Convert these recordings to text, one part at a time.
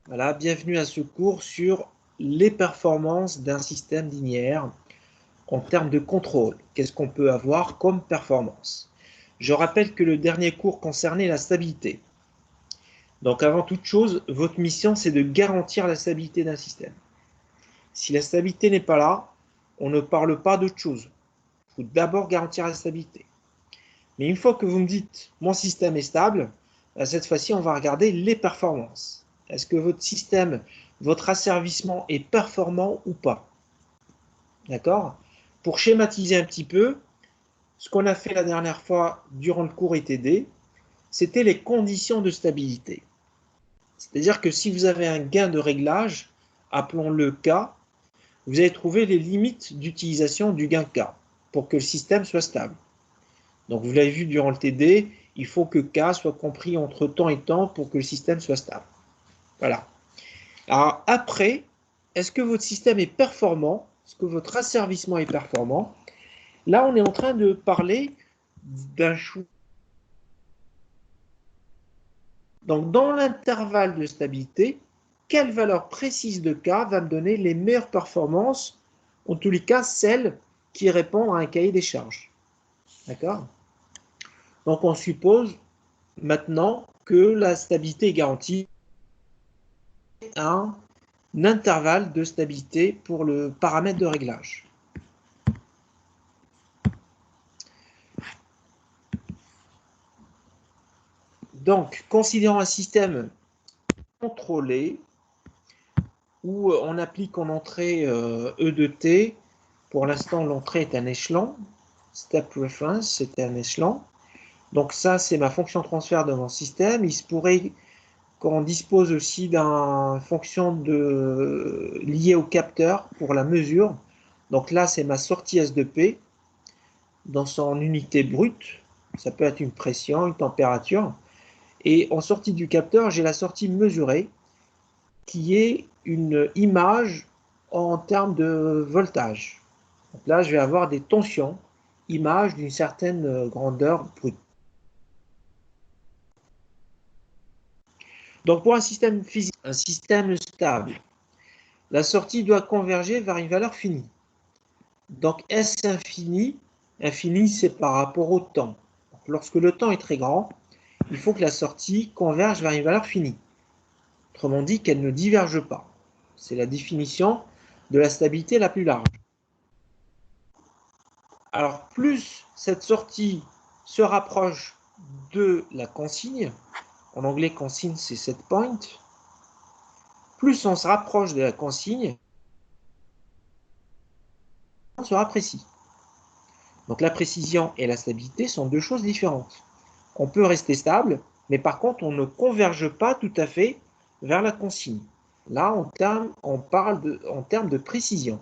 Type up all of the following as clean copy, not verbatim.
Voilà, bienvenue à ce cours sur les performances d'un système linéaire en termes de contrôle. Qu'est-ce qu'on peut avoir comme performance? Je rappelle que le dernier cours concernait la stabilité. Donc avant toute chose, votre mission c'est de garantir la stabilité d'un système. Si la stabilité n'est pas là, on ne parle pas d'autre chose. Il faut d'abord garantir la stabilité. Mais une fois que vous me dites mon système est stable, cette fois-ci on va regarder les performances. Est-ce que votre système, votre asservissement est performant ou pas? D'accord? Pour schématiser un petit peu, ce qu'on a fait la dernière fois durant le cours ETD, c'était les conditions de stabilité. C'est-à-dire que si vous avez un gain de réglage, appelons-le K, vous allez trouver les limites d'utilisation du gain K pour que le système soit stable. Donc vous l'avez vu durant le TD, il faut que K soit compris entre temps et temps pour que le système soit stable. Voilà. Alors après, est-ce que votre système est performant? Est-ce que votre asservissement est performant? Là, on est en train de parler d'un choix. Donc dans l'intervalle de stabilité, quelle valeur précise de K va me donner les meilleures performances, en tous les cas celles qui répondent à un cahier des charges. D'accord? Donc on suppose maintenant que la stabilité est garantie à un intervalle de stabilité pour le paramètre de réglage. Donc, considérons un système contrôlé où on applique en entrée E de t. Pour l'instant, l'entrée est un échelon. Step reference, c'est un échelon. Donc ça, c'est ma fonction transfert de mon système. Il se pourrait qu'on dispose aussi d'une fonction liée au capteur pour la mesure. Donc là, c'est ma sortie S de P dans son unité brute. Ça peut être une pression, une température. Et en sortie du capteur, j'ai la sortie mesurée qui est une image en termes de voltage. Donc là, je vais avoir des tensions, images d'une certaine grandeur brute. Donc pour un système physique, un système stable, la sortie doit converger vers une valeur finie. Donc S infini, infini c'est par rapport au temps. Donc, lorsque le temps est très grand, il faut que la sortie converge vers une valeur finie. Autrement dit, qu'elle ne diverge pas. C'est la définition de la stabilité la plus large. Alors, plus cette sortie se rapproche de la consigne, en anglais consigne c'est set point, plus on se rapproche de la consigne, on sera précis. Donc la précision et la stabilité sont deux choses différentes. On peut rester stable, mais par contre on ne converge pas tout à fait vers la consigne. Là, on parle en termes de précision.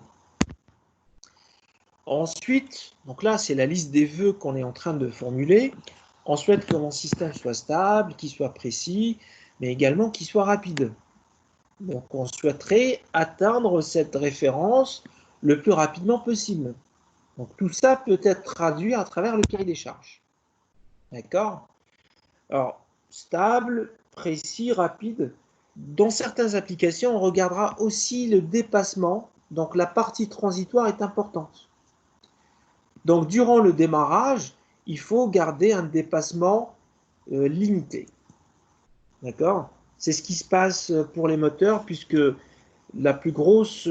Ensuite, donc là, c'est la liste des vœux qu'on est en train de formuler. On souhaite que mon système soit stable, qu'il soit précis, mais également qu'il soit rapide. Donc, on souhaiterait atteindre cette référence le plus rapidement possible. Donc, tout ça peut être traduit à travers le cahier des charges. D'accord? Alors, stable, précis, rapide. Dans certaines applications, on regardera aussi le dépassement. Donc, la partie transitoire est importante. Donc, durant le démarrage, il faut garder un dépassement limité. D'accord? C'est ce qui se passe pour les moteurs, puisque la plus grosse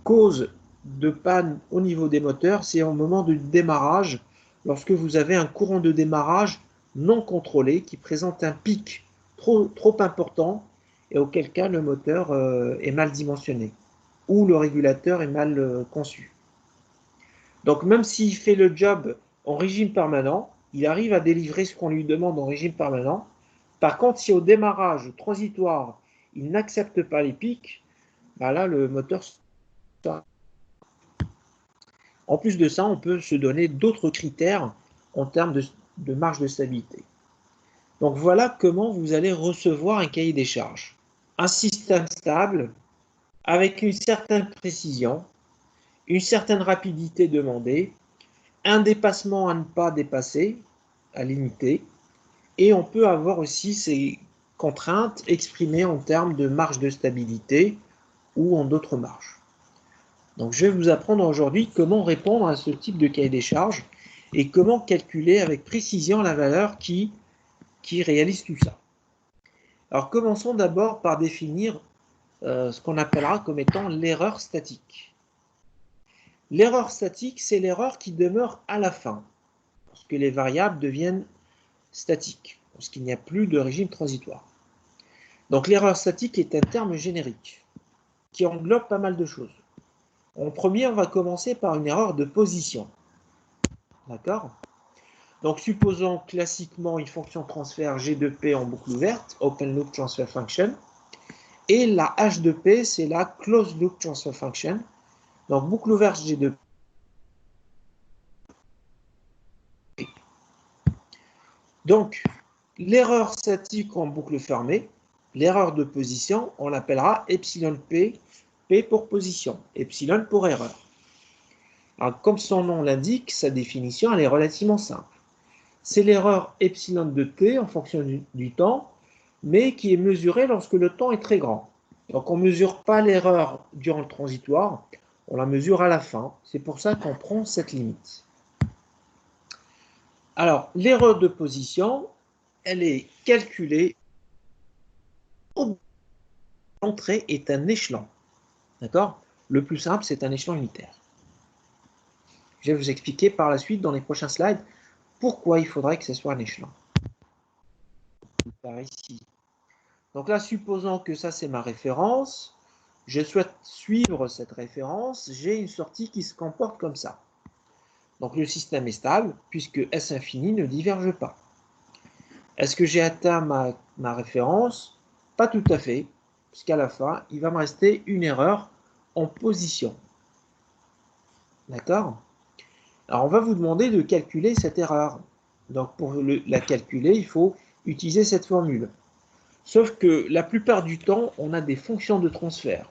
cause de panne au niveau des moteurs, c'est au moment du démarrage, lorsque vous avez un courant de démarrage non contrôlé qui présente un pic trop important et auquel cas le moteur est mal dimensionné ou le régulateur est mal conçu. Donc même s'il fait le job en régime permanent, il arrive à délivrer ce qu'on lui demande en régime permanent. Par contre, si au démarrage transitoire, il n'accepte pas les pics, bah là, le moteur sort. En plus de ça, on peut se donner d'autres critères en termes de marge de stabilité. Donc voilà comment vous allez recevoir un cahier des charges. Un système stable, avec une certaine précision, une certaine rapidité demandée, un dépassement à ne pas dépasser, à limiter, et on peut avoir aussi ces contrainte exprimée en termes de marge de stabilité ou en d'autres marges. Donc je vais vous apprendre aujourd'hui comment répondre à ce type de cahier des charges et comment calculer avec précision la valeur qui réalise tout ça. Alors commençons d'abord par définir ce qu'on appellera comme étant l'erreur statique. L'erreur statique, c'est l'erreur qui demeure à la fin, lorsque les variables deviennent statiques, lorsqu'il n'y a plus de régime transitoire. Donc l'erreur statique est un terme générique qui englobe pas mal de choses. En premier, on va commencer par une erreur de position. D'accord? Donc supposons classiquement une fonction transfert G de P en boucle ouverte, Open Loop Transfer Function, et la H de P, c'est la Closed Loop Transfer Function. Donc boucle ouverte G de P. Donc l'erreur statique en boucle fermée, l'erreur de position, on l'appellera epsilon P, P pour position, epsilon pour erreur. Alors, comme son nom l'indique, sa définition elle est relativement simple. C'est l'erreur epsilon de t en fonction du temps, mais qui est mesurée lorsque le temps est très grand. Donc on ne mesure pas l'erreur durant le transitoire, on la mesure à la fin. C'est pour ça qu'on prend cette limite. Alors, l'erreur de position, elle est calculée. L'entrée est un échelon. D'accord? Le plus simple, c'est un échelon unitaire. Je vais vous expliquer par la suite, dans les prochains slides, pourquoi il faudrait que ce soit un échelon. Par ici. Donc là, supposons que ça, c'est ma référence. Je souhaite suivre cette référence. J'ai une sortie qui se comporte comme ça. Donc le système est stable, puisque S infini ne diverge pas. Est-ce que j'ai atteint ma référence? Pas tout à fait, puisqu'à la fin, il va me rester une erreur en position. D'accord? Alors, on va vous demander de calculer cette erreur. Donc, pour la calculer, il faut utiliser cette formule. Sauf que la plupart du temps, on a des fonctions de transfert.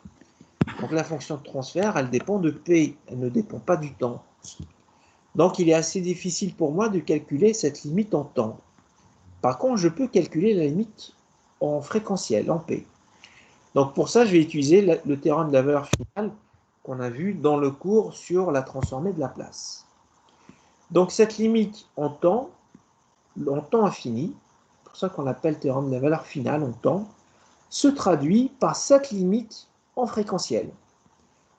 Donc, la fonction de transfert, elle dépend de P, elle ne dépend pas du temps. Donc, il est assez difficile pour moi de calculer cette limite en temps. Par contre, je peux calculer la limite en fréquentiel, en P. Donc, pour ça, je vais utiliser le théorème de la valeur finale qu'on a vu dans le cours sur la transformée de Laplace. Donc cette limite en temps infini, c'est pour ça qu'on l'appelle théorème de la valeur finale en temps, se traduit par cette limite en fréquentiel.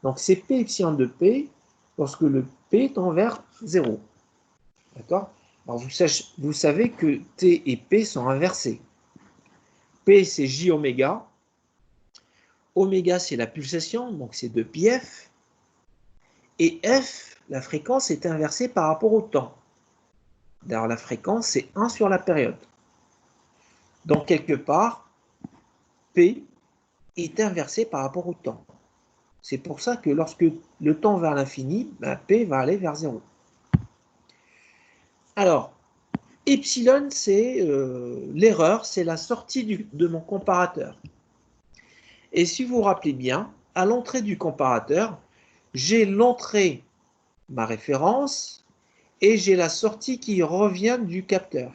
Donc c'est P epsilon de P lorsque le P tend vers 0. D'accord? Alors vous savez que T et P sont inversés. P c'est J oméga. Oméga c'est la pulsation, donc c'est 2πf. Et F, la fréquence, est inversée par rapport au temps. D'ailleurs, la fréquence, c'est 1 sur la période. Donc, quelque part, P est inversé par rapport au temps. C'est pour ça que lorsque le temps va à l'infini, ben, P va aller vers 0. Alors, epsilon, c'est l'erreur, c'est la sortie de mon comparateur. Et si vous vous rappelez bien, à l'entrée du comparateur, j'ai l'entrée, ma référence, et j'ai la sortie qui revient du capteur.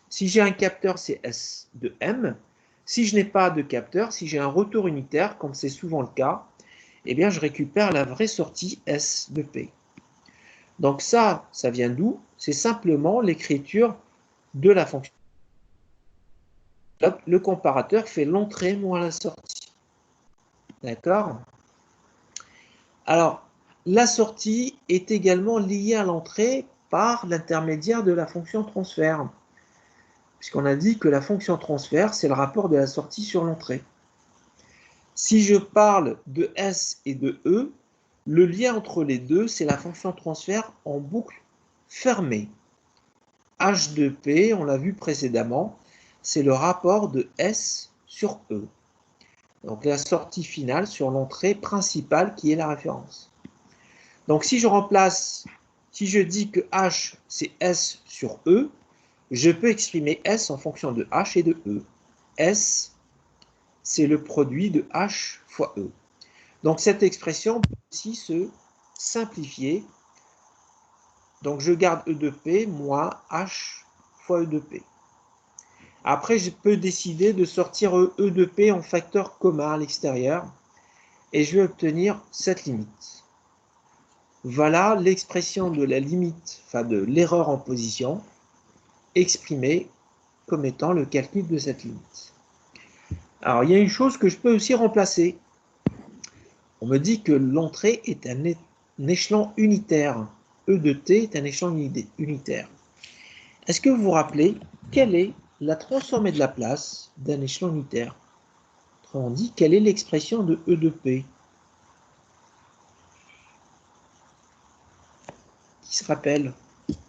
Si j'ai un capteur, c'est S de M. Si je n'ai pas de capteur, si j'ai un retour unitaire, comme c'est souvent le cas, eh bien, je récupère la vraie sortie S de P. Donc ça vient d'où? C'est simplement l'écriture de la fonction. Le comparateur fait l'entrée moins la sortie. D'accord? Alors, la sortie est également liée à l'entrée par l'intermédiaire de la fonction transfert. Puisqu'on a dit que la fonction transfert, c'est le rapport de la sortie sur l'entrée. Si je parle de S et de E, le lien entre les deux, c'est la fonction transfert en boucle fermée. H de P, on l'a vu précédemment, c'est le rapport de S sur E. Donc la sortie finale sur l'entrée principale qui est la référence. Donc si je dis que H c'est S sur E, je peux exprimer S en fonction de H et de E. S, c'est le produit de H fois E. Donc cette expression peut aussi se simplifier. Donc je garde E de P moins H fois E de P. Après, je peux décider de sortir E de P en facteur commun à l'extérieur et je vais obtenir cette limite. Voilà l'expression de la limite, enfin de l'erreur en position, exprimée comme étant le calcul de cette limite. Alors, il y a une chose que je peux aussi remplacer. On me dit que l'entrée est un échelon unitaire. E de t est un échelon unitaire. Est-ce que vous vous rappelez quelle est la transformée de la place d'un échelon unitaire? Autrement dit, quelle est l'expression de E de P? Qui se rappelle?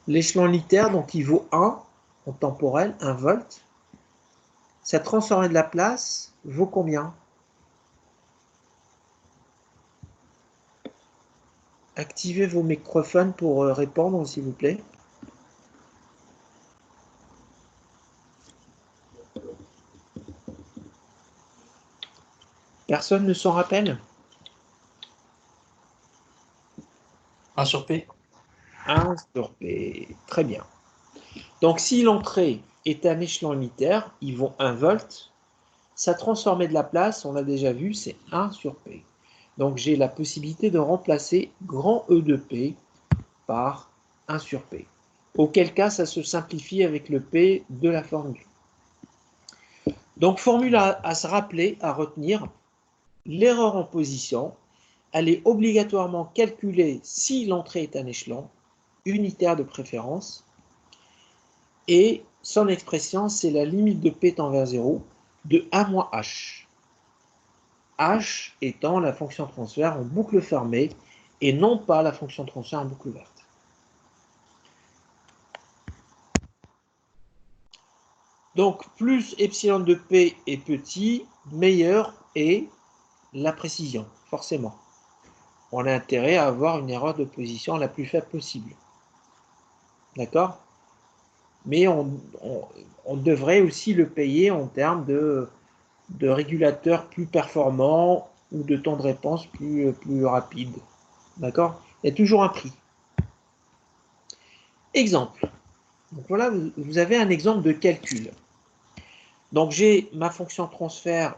L'échelon unitaire, donc il vaut 1 en temporel, 1 volt. Sa transformée de la place vaut combien? Activez vos microphones pour répondre, s'il vous plaît. Personne ne s'en rappelle? 1 sur P. 1 sur P. Très bien. Donc, si l'entrée est un échelon unitaire, ils vont 1 volt. Sa transformée de la place, on l'a déjà vu, c'est 1 sur P. Donc, j'ai la possibilité de remplacer grand E de P par 1 sur P. Auquel cas, ça se simplifie avec le P de la formule. Donc, formule à se rappeler, à retenir, l'erreur en position, elle est obligatoirement calculée si l'entrée est un échelon, unitaire de préférence, et son expression, c'est la limite de P tend vers 0 de 1 moins H. H étant la fonction transfert en boucle fermée et non pas la fonction transfert en boucle ouverte. Donc, plus epsilon de P est petit, meilleure est la précision, forcément. On a intérêt à avoir une erreur de position la plus faible possible. D'accord? Mais on devrait aussi le payer en termes de régulateurs plus performants ou de temps de réponse plus rapide. D'accord? Il y a toujours un prix. Exemple. Donc voilà, vous avez un exemple de calcul. Donc j'ai ma fonction transfert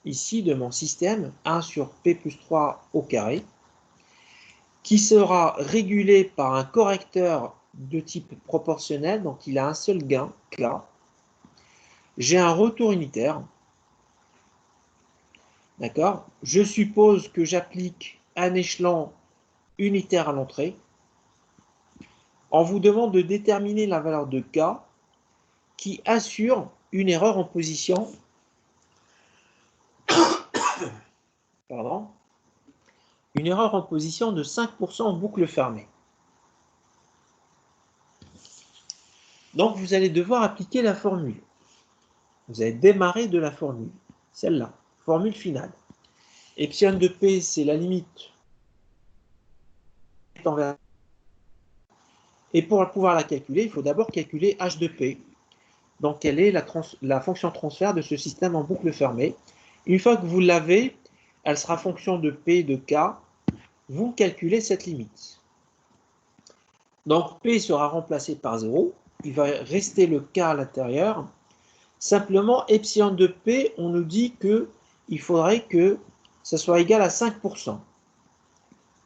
ici de mon système, 1 sur P plus 3 au carré, qui sera régulé par un correcteur de type proportionnel, donc il a un seul gain, K. J'ai un retour unitaire. D'accord? Je suppose que j'applique un échelon unitaire à l'entrée. On vous demande de déterminer la valeur de K qui assure une erreur en position. Pardon, une erreur en position de 5% en boucle fermée. Donc vous allez devoir appliquer la formule. Vous allez démarrer de la formule, celle-là, formule finale. Epsilon de P, c'est la limite. Et pour pouvoir la calculer, il faut d'abord calculer H de P. Donc quelle est la fonction transfert de ce système en boucle fermée. Une fois que vous l'avez, elle sera fonction de P de K. Vous calculez cette limite. Donc P sera remplacé par 0. Il va rester le K à l'intérieur. Simplement, epsilon de P, on nous dit qu'il faudrait que ça soit égal à 5%.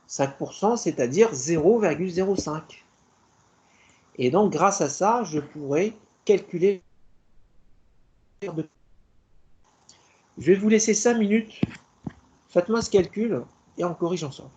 5%, c'est-à-dire 0,05. Et donc, grâce à ça, je pourrais calculer. Je vais vous laisser 5 minutes. Faites-moi ce calcul et on corrige ensemble.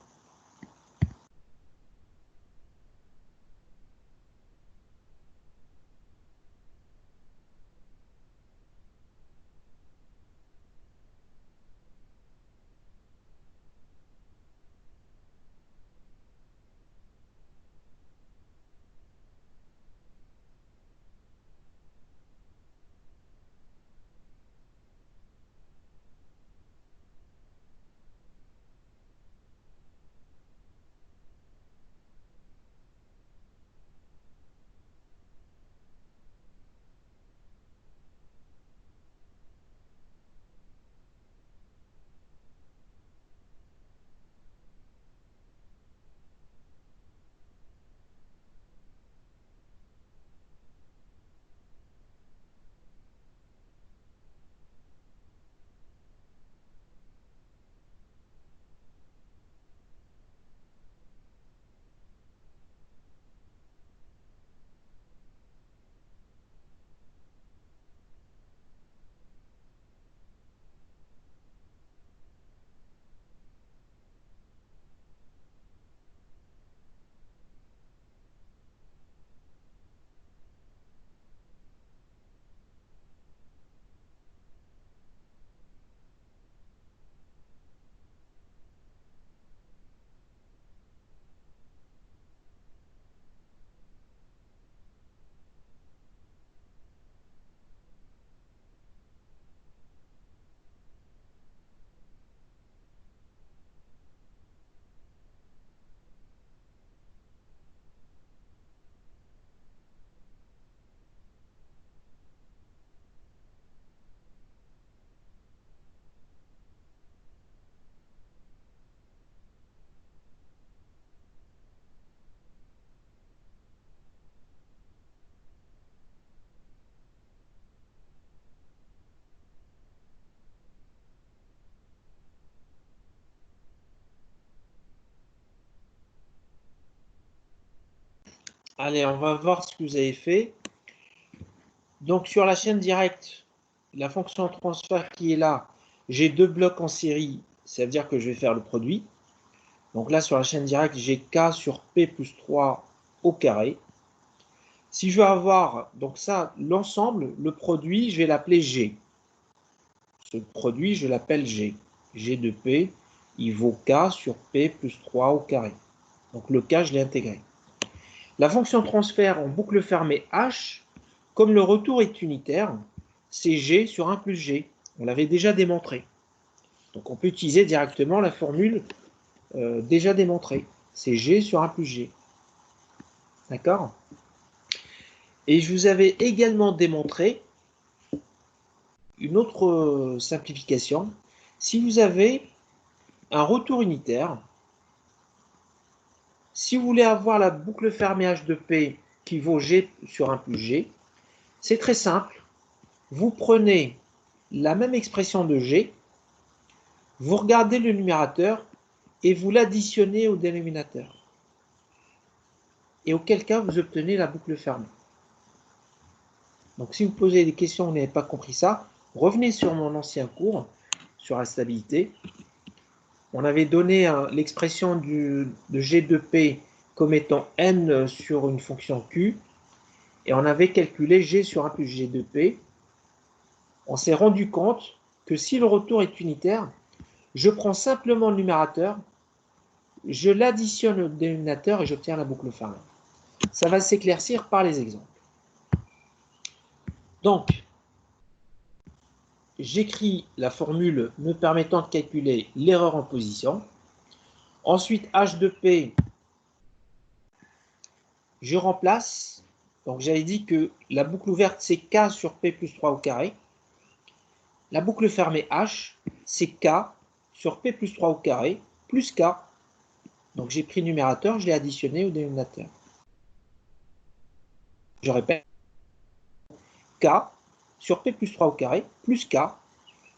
Allez, on va voir ce que vous avez fait. Donc, sur la chaîne directe, la fonction transfert qui est là, j'ai deux blocs en série, ça veut dire que je vais faire le produit. Donc là, sur la chaîne directe, j'ai K sur P plus 3 au carré. Si je veux avoir, donc ça, l'ensemble, le produit, je vais l'appeler G. Ce produit, je l'appelle G. G de P, il vaut K sur P plus 3 au carré. Donc le K, je l'ai intégré. La fonction transfert en boucle fermée H, comme le retour est unitaire, c'est G sur 1 plus G. On l'avait déjà démontré. Donc on peut utiliser directement la formule déjà démontrée. C'est G sur 1 plus G. D'accord? Et je vous avais également démontré une autre simplification. Si vous avez un retour unitaire, si vous voulez avoir la boucle fermée H de P qui vaut G sur 1 plus G, c'est très simple. Vous prenez la même expression de G, vous regardez le numérateur et vous l'additionnez au dénominateur. Et auquel cas, vous obtenez la boucle fermée. Donc si vous posez des questions, vous n'avez pas compris ça, revenez sur mon ancien cours sur la stabilité. On avait donné l'expression de G de P comme étant n sur une fonction Q, et on avait calculé G sur 1 plus G de P. On s'est rendu compte que si le retour est unitaire, je prends simplement le numérateur, je l'additionne au dénominateur et j'obtiens la boucle fermée. Ça va s'éclaircir par les exemples. Donc, j'écris la formule me permettant de calculer l'erreur en position. Ensuite, H de P, je remplace. Donc, j'avais dit que la boucle ouverte, c'est K sur P plus 3 au carré. La boucle fermée H, c'est K sur P plus 3 au carré plus K. Donc, j'ai pris le numérateur, je l'ai additionné au dénominateur. Je répète, K sur P plus 3 au carré plus K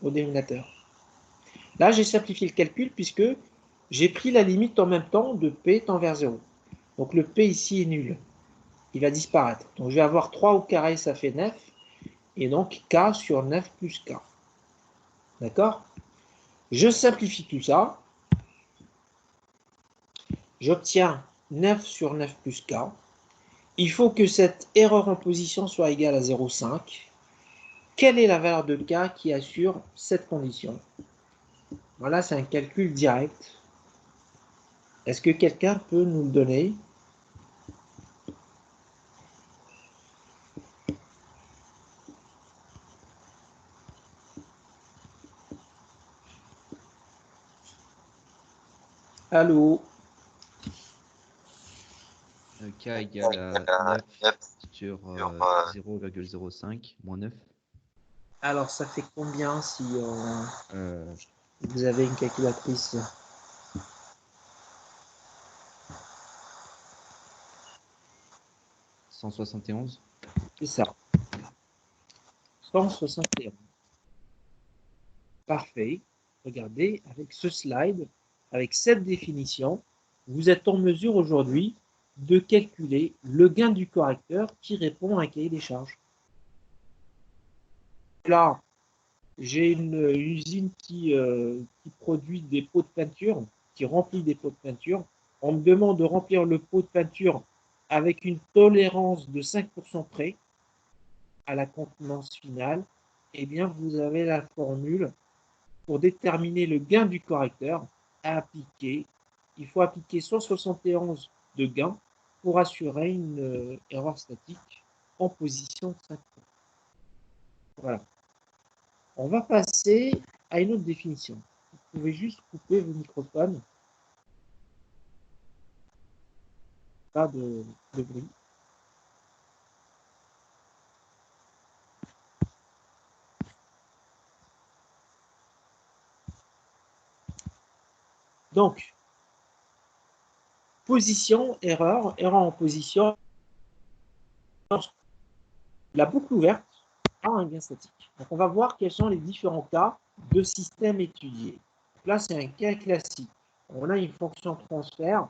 au dénominateur. Là, j'ai simplifié le calcul puisque j'ai pris la limite en même temps de P tend vers 0. Donc, le P ici est nul. Il va disparaître. Donc, je vais avoir 3 au carré, ça fait 9. Et donc, K sur 9 plus K. D'accord? Je simplifie tout ça. J'obtiens 9 sur 9 plus K. Il faut que cette erreur en position soit égale à 0,5. Quelle est la valeur de K qui assure cette condition? Voilà, c'est un calcul direct. Est-ce que quelqu'un peut nous le donner? Allô? K égale à 9 sur 0,05 moins 9. Alors, ça fait combien si Euh, vous avez une calculatrice? 171. C'est ça. 171. Parfait. Regardez, avec ce slide, avec cette définition, vous êtes en mesure aujourd'hui de calculer le gain du correcteur qui répond à un cahier des charges. Là, j'ai une usine qui produit des pots de peinture, qui remplit des pots de peinture. On me demande de remplir le pot de peinture avec une tolérance de 5% près à la contenance finale. Eh bien, vous avez la formule pour déterminer le gain du correcteur à appliquer. Il faut appliquer 171 de gain pour assurer une erreur statique en position de 5. Voilà. On va passer à une autre définition. Vous pouvez juste couper vos microphones. Pas de bruit. Donc, position, erreur en position. La boucle ouverte a un gain statique. Donc, on va voir quels sont les différents cas de système étudiés. Là, c'est un cas classique. On a une fonction transfert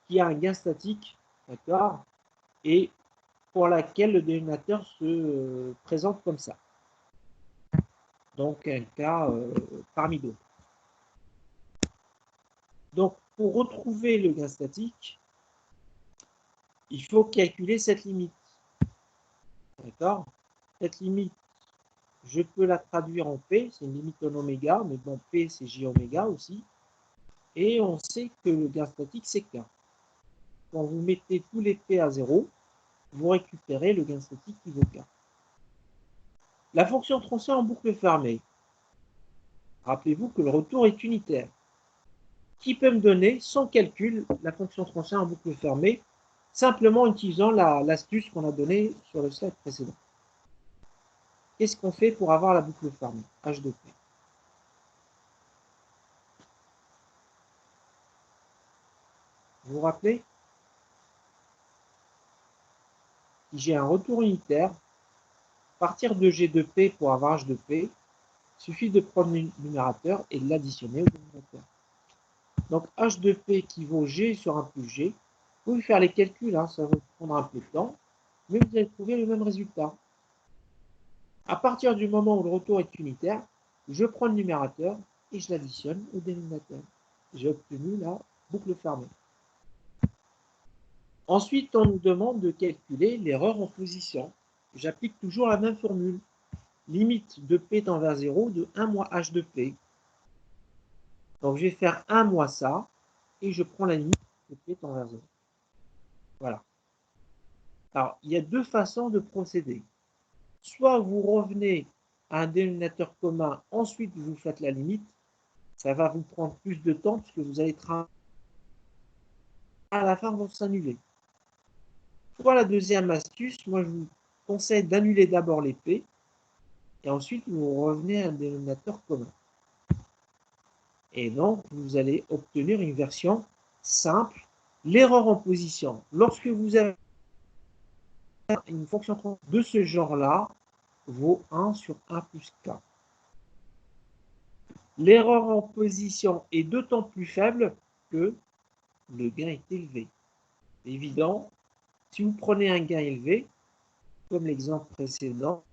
qui a un gain statique, d'accord, et pour laquelle le dénominateur se présente comme ça. Donc un cas parmi d'autres. Donc pour retrouver le gain statique, il faut calculer cette limite. D'accord? Cette limite, je peux la traduire en P, c'est une limite en oméga, mais bon, P c'est J oméga aussi. Et on sait que le gain statique c'est K. Quand vous mettez tous les P à 0, vous récupérez le gain statique qui vaut K. La fonction transfert en boucle fermée. Rappelez-vous que le retour est unitaire. Qui peut me donner, sans calcul, la fonction transfert en boucle fermée, simplement en utilisant l'astuce qu'on a donnée sur le slide précédent. Qu'est-ce qu'on fait pour avoir la boucle fermée? H de P. Vous vous rappelez? Si j'ai un retour unitaire, partir de G de P pour avoir H de P, il suffit de prendre le numérateur et de l'additionner au dénominateur. Donc H de P qui vaut G sur 1 plus G, vous pouvez faire les calculs, hein, ça va prendre un peu de temps, mais vous allez trouver le même résultat. À partir du moment où le retour est unitaire, je prends le numérateur et je l'additionne au dénominateur. J'ai obtenu la boucle fermée. Ensuite, on nous demande de calculer l'erreur en position. J'applique toujours la même formule. Limite de P tend vers 0 de 1 moins H de P. Donc, je vais faire 1 moins ça, et je prends la limite de P tend vers 0. Voilà. Alors, il y a deux façons de procéder. Soit vous revenez à un dénominateur commun, ensuite vous faites la limite. Ça va vous prendre plus de temps, puisque vous allez travailler à la fin vont s'annuler. Soit la deuxième astuce, moi je vous conseille d'annuler d'abord les P, et ensuite vous revenez à un dénominateur commun. Et donc, vous allez obtenir une version simple. L'erreur en position, lorsque vous avez une fonction de ce genre-là, vaut 1 sur 1 plus K. L'erreur en position est d'autant plus faible que le gain est élevé. Évident, si vous prenez un gain élevé, comme l'exemple précédent,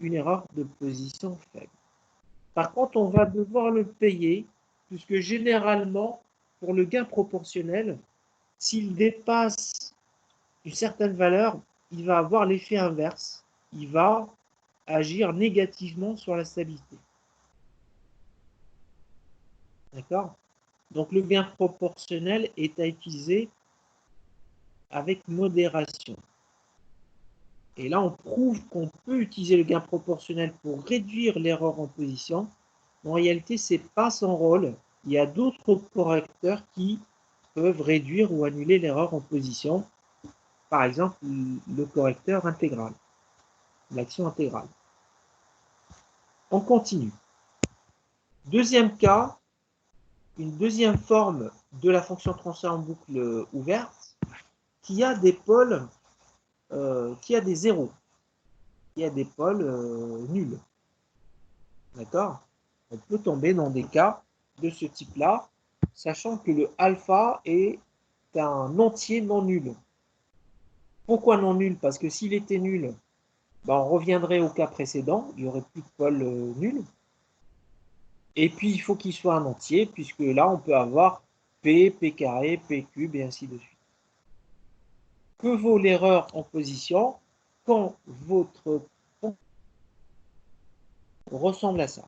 une erreur de position faible. Par contre, on va devoir le payer, puisque généralement, pour le gain proportionnel, s'il dépasse une certaine valeur, il va avoir l'effet inverse. Il va agir négativement sur la stabilité. D'accord? Donc, le gain proportionnel est à utiliser avec modération. Et là, on prouve qu'on peut utiliser le gain proportionnel pour réduire l'erreur en position. En réalité, ce n'est pas son rôle. Il y a d'autres correcteurs qui peuvent réduire ou annuler l'erreur en position. Par exemple, le correcteur intégral, l'action intégrale. On continue. Deuxième cas, une deuxième forme de la fonction transfert en boucle ouverte qui a des pôles, qui a des zéros, qui a des pôles nuls. D'accord? On peut tomber dans des cas de ce type-là, sachant que le alpha est un entier non nul. Pourquoi non nul? Parce que s'il était nul, ben on reviendrait au cas précédent, il n'y aurait plus de pôle nul. Et puis, il faut qu'il soit un entier, puisque là, on peut avoir P, P carré, P cube, et ainsi de suite. Que vaut l'erreur en position quand votre fonction ressemble à ça?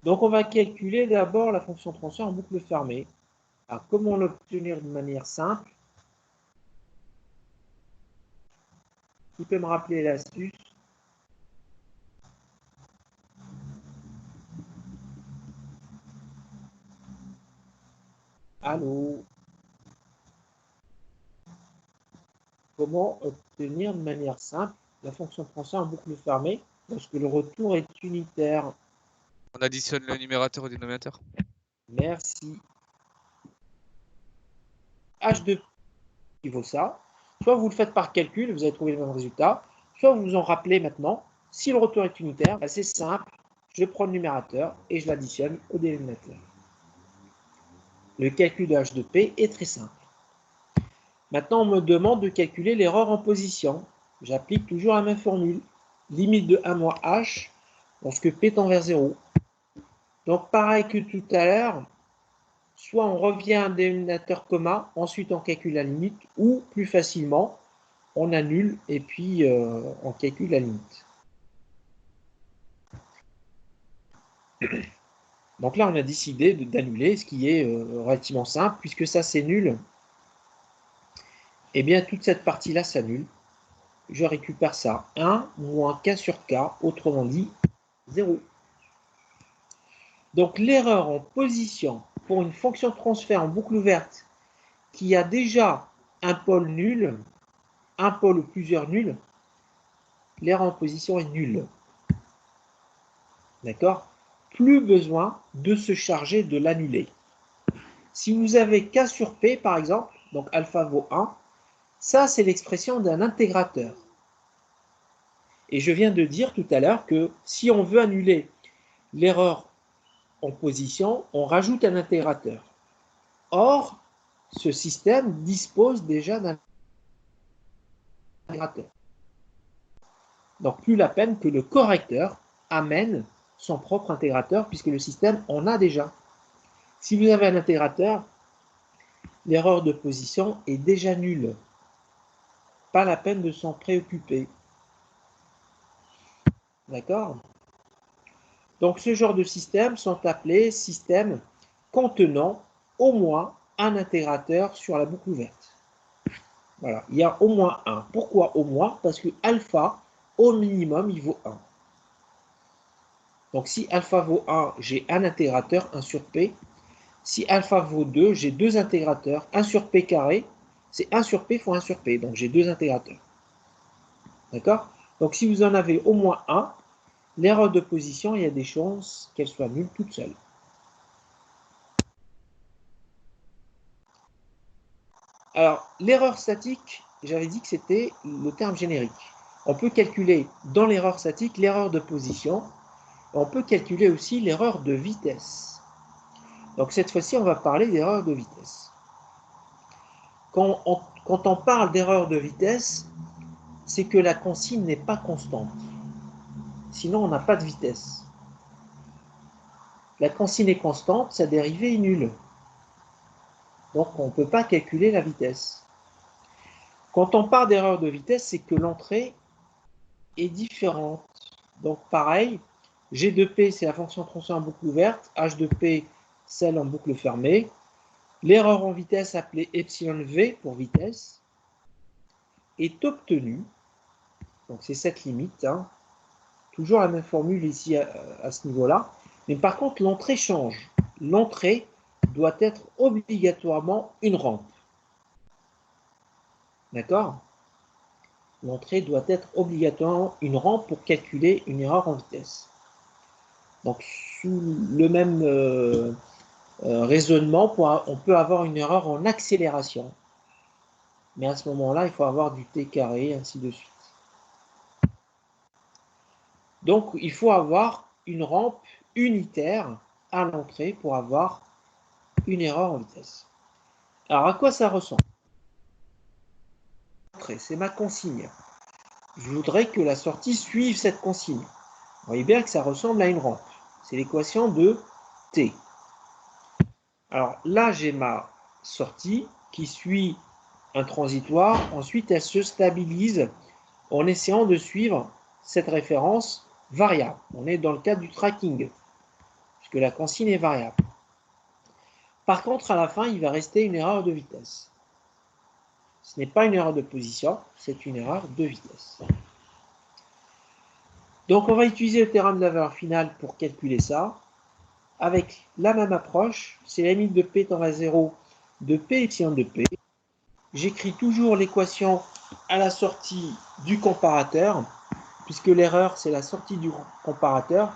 Donc, on va calculer d'abord la fonction transfert en boucle fermée. Alors, comment l'obtenir de manière simple? Qui peut me rappeler l'astuce? Allô? Comment obtenir de manière simple la fonction transfert en boucle fermée lorsque le retour est unitaire? On additionne le numérateur au dénominateur. Merci. H de qui vaut ça. Soit vous le faites par calcul, vous allez trouver le même résultat, soit vous vous en rappelez maintenant. Si le retour est unitaire, c'est simple, je prends le numérateur et je l'additionne au dénominateur. Le calcul de H de P est très simple. Maintenant, on me demande de calculer l'erreur en position. J'applique toujours la même formule. Limite de 1 moins h lorsque p tend vers 0. Donc, pareil que tout à l'heure, soit on revient à un dénominateur commun, ensuite on calcule la limite, ou plus facilement, on annule et puis on calcule la limite. Donc là, on a décidé d'annuler, ce qui est relativement simple, puisque ça c'est nul. Eh bien, toute cette partie-là s'annule. Je récupère ça. 1 moins k sur k, autrement dit 0. Donc l'erreur en position pour une fonction de transfert en boucle ouverte qui a déjà un pôle nul, un pôle ou plusieurs nuls, l'erreur en position est nulle. D'accord? Plus besoin de se charger de l'annuler. Si vous avez k sur p, par exemple, donc alpha vaut 1, ça c'est l'expression d'un intégrateur. Et je viens de dire tout à l'heure que si on veut annuler l'erreur en position, on rajoute un intégrateur. Or, ce système dispose déjà d'un intégrateur. Donc, plus la peine que le correcteur amène son propre intégrateur, puisque le système en a déjà. Si vous avez un intégrateur, l'erreur de position est déjà nulle. Pas la peine de s'en préoccuper. D'accord? Donc, ce genre de systèmes sont appelés systèmes contenant au moins un intégrateur sur la boucle ouverte. Voilà, il y a au moins un. Pourquoi au moins? Parce que alpha, au minimum, il vaut 1. Donc, si alpha vaut 1, j'ai un intégrateur, 1 sur p. Si alpha vaut 2, j'ai deux intégrateurs, 1 sur p carré. C'est 1 sur p fois 1 sur p, donc j'ai deux intégrateurs. D'accord? Donc, si vous en avez au moins un, l'erreur de position, il y a des chances qu'elle soit nulle toute seule. Alors, l'erreur statique, j'avais dit que c'était le terme générique. On peut calculer dans l'erreur statique l'erreur de position. On peut calculer aussi l'erreur de vitesse. Donc cette fois-ci, on va parler d'erreur de vitesse. Quand on parle d'erreur de vitesse, c'est que la consigne n'est pas constante. Sinon, on n'a pas de vitesse. La consigne est constante, sa dérivée est nulle. Donc on ne peut pas calculer la vitesse. Quand on parle d'erreur de vitesse, c'est que l'entrée est différente. Donc pareil, G de P, c'est la fonction de transfert en boucle ouverte, H de P, celle en boucle fermée. L'erreur en vitesse, appelée epsilon V pour vitesse, est obtenue, donc c'est cette limite, hein, toujours la même formule ici à ce niveau-là, mais par contre l'entrée change. L'entrée doit être obligatoirement une rampe. D'accord? L'entrée doit être obligatoirement une rampe pour calculer une erreur en vitesse. Donc, sous le même raisonnement, on peut avoir une erreur en accélération. Mais à ce moment-là, il faut avoir du t carré, ainsi de suite. Donc, il faut avoir une rampe unitaire à l'entrée pour avoir une erreur en vitesse. Alors, à quoi ça ressemble? C'est ma consigne. Je voudrais que la sortie suive cette consigne. Vous voyez bien que ça ressemble à une rampe. C'est l'équation de t. Alors là, j'ai ma sortie qui suit un transitoire. Ensuite, elle se stabilise en essayant de suivre cette référence variable. On est dans le cadre du tracking, puisque la consigne est variable. Par contre, à la fin, il va rester une erreur de vitesse. Ce n'est pas une erreur de position, c'est une erreur de vitesse. Donc, on va utiliser le théorème de la valeur finale pour calculer ça. Avec la même approche, c'est la limite de P tend à 0 de P epsilon de P. J'écris toujours l'équation à la sortie du comparateur, puisque l'erreur, c'est la sortie du comparateur.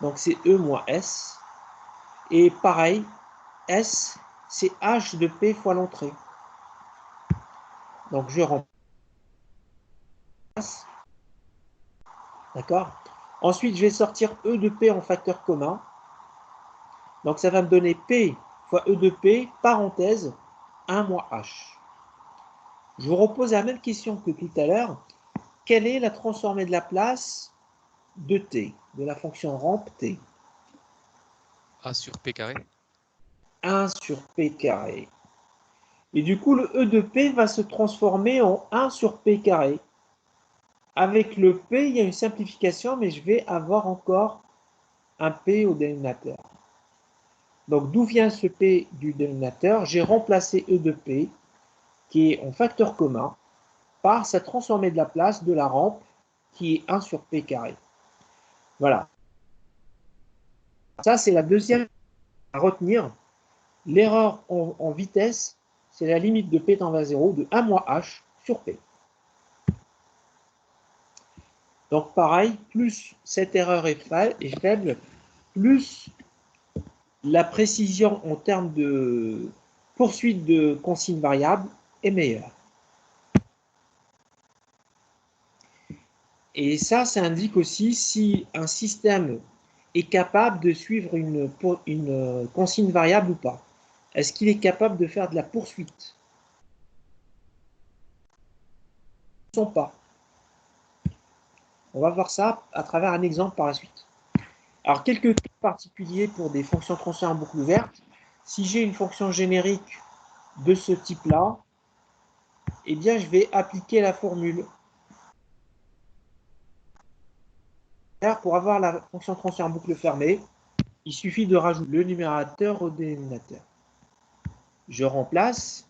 Donc, c'est E moins S. Et pareil, S, c'est H de P fois l'entrée. Donc, je remplace. D'accord? Ensuite, je vais sortir E de P en facteur commun. Donc, ça va me donner P fois E de P, parenthèse, 1 moins H. je vous repose la même question que tout à l'heure. Quelle est la transformée de la place de t, de la fonction rampe t? A sur P carré. 1 sur p carré. Et du coup, le E de P va se transformer en 1 sur P carré. Avec le P, il y a une simplification, mais je vais avoir encore un P au dénominateur. Donc, d'où vient ce P du dénominateur? J'ai remplacé E de P, qui est en facteur commun, par sa transformée de la place de la rampe, qui est 1 sur P carré. Voilà. Ça, c'est la deuxième à retenir. L'erreur en vitesse, c'est la limite de P tend vers 0 de 1 moins H sur P. Donc pareil, plus cette erreur est faible, plus la précision en termes de poursuite de consignes variables est meilleure. Et ça indique aussi si un système est capable de suivre une consigne variable ou pas. Est-ce qu'il est capable de faire de la poursuite? Ils ne sont pas. On va voir ça à travers un exemple par la suite. Alors, quelques cas particuliers pour des fonctions transfert en boucle ouverte. Si j'ai une fonction générique de ce type-là, eh bien, je vais appliquer la formule. Pour avoir la fonction transfert en boucle fermée, il suffit de rajouter le numérateur au dénominateur. Je remplace.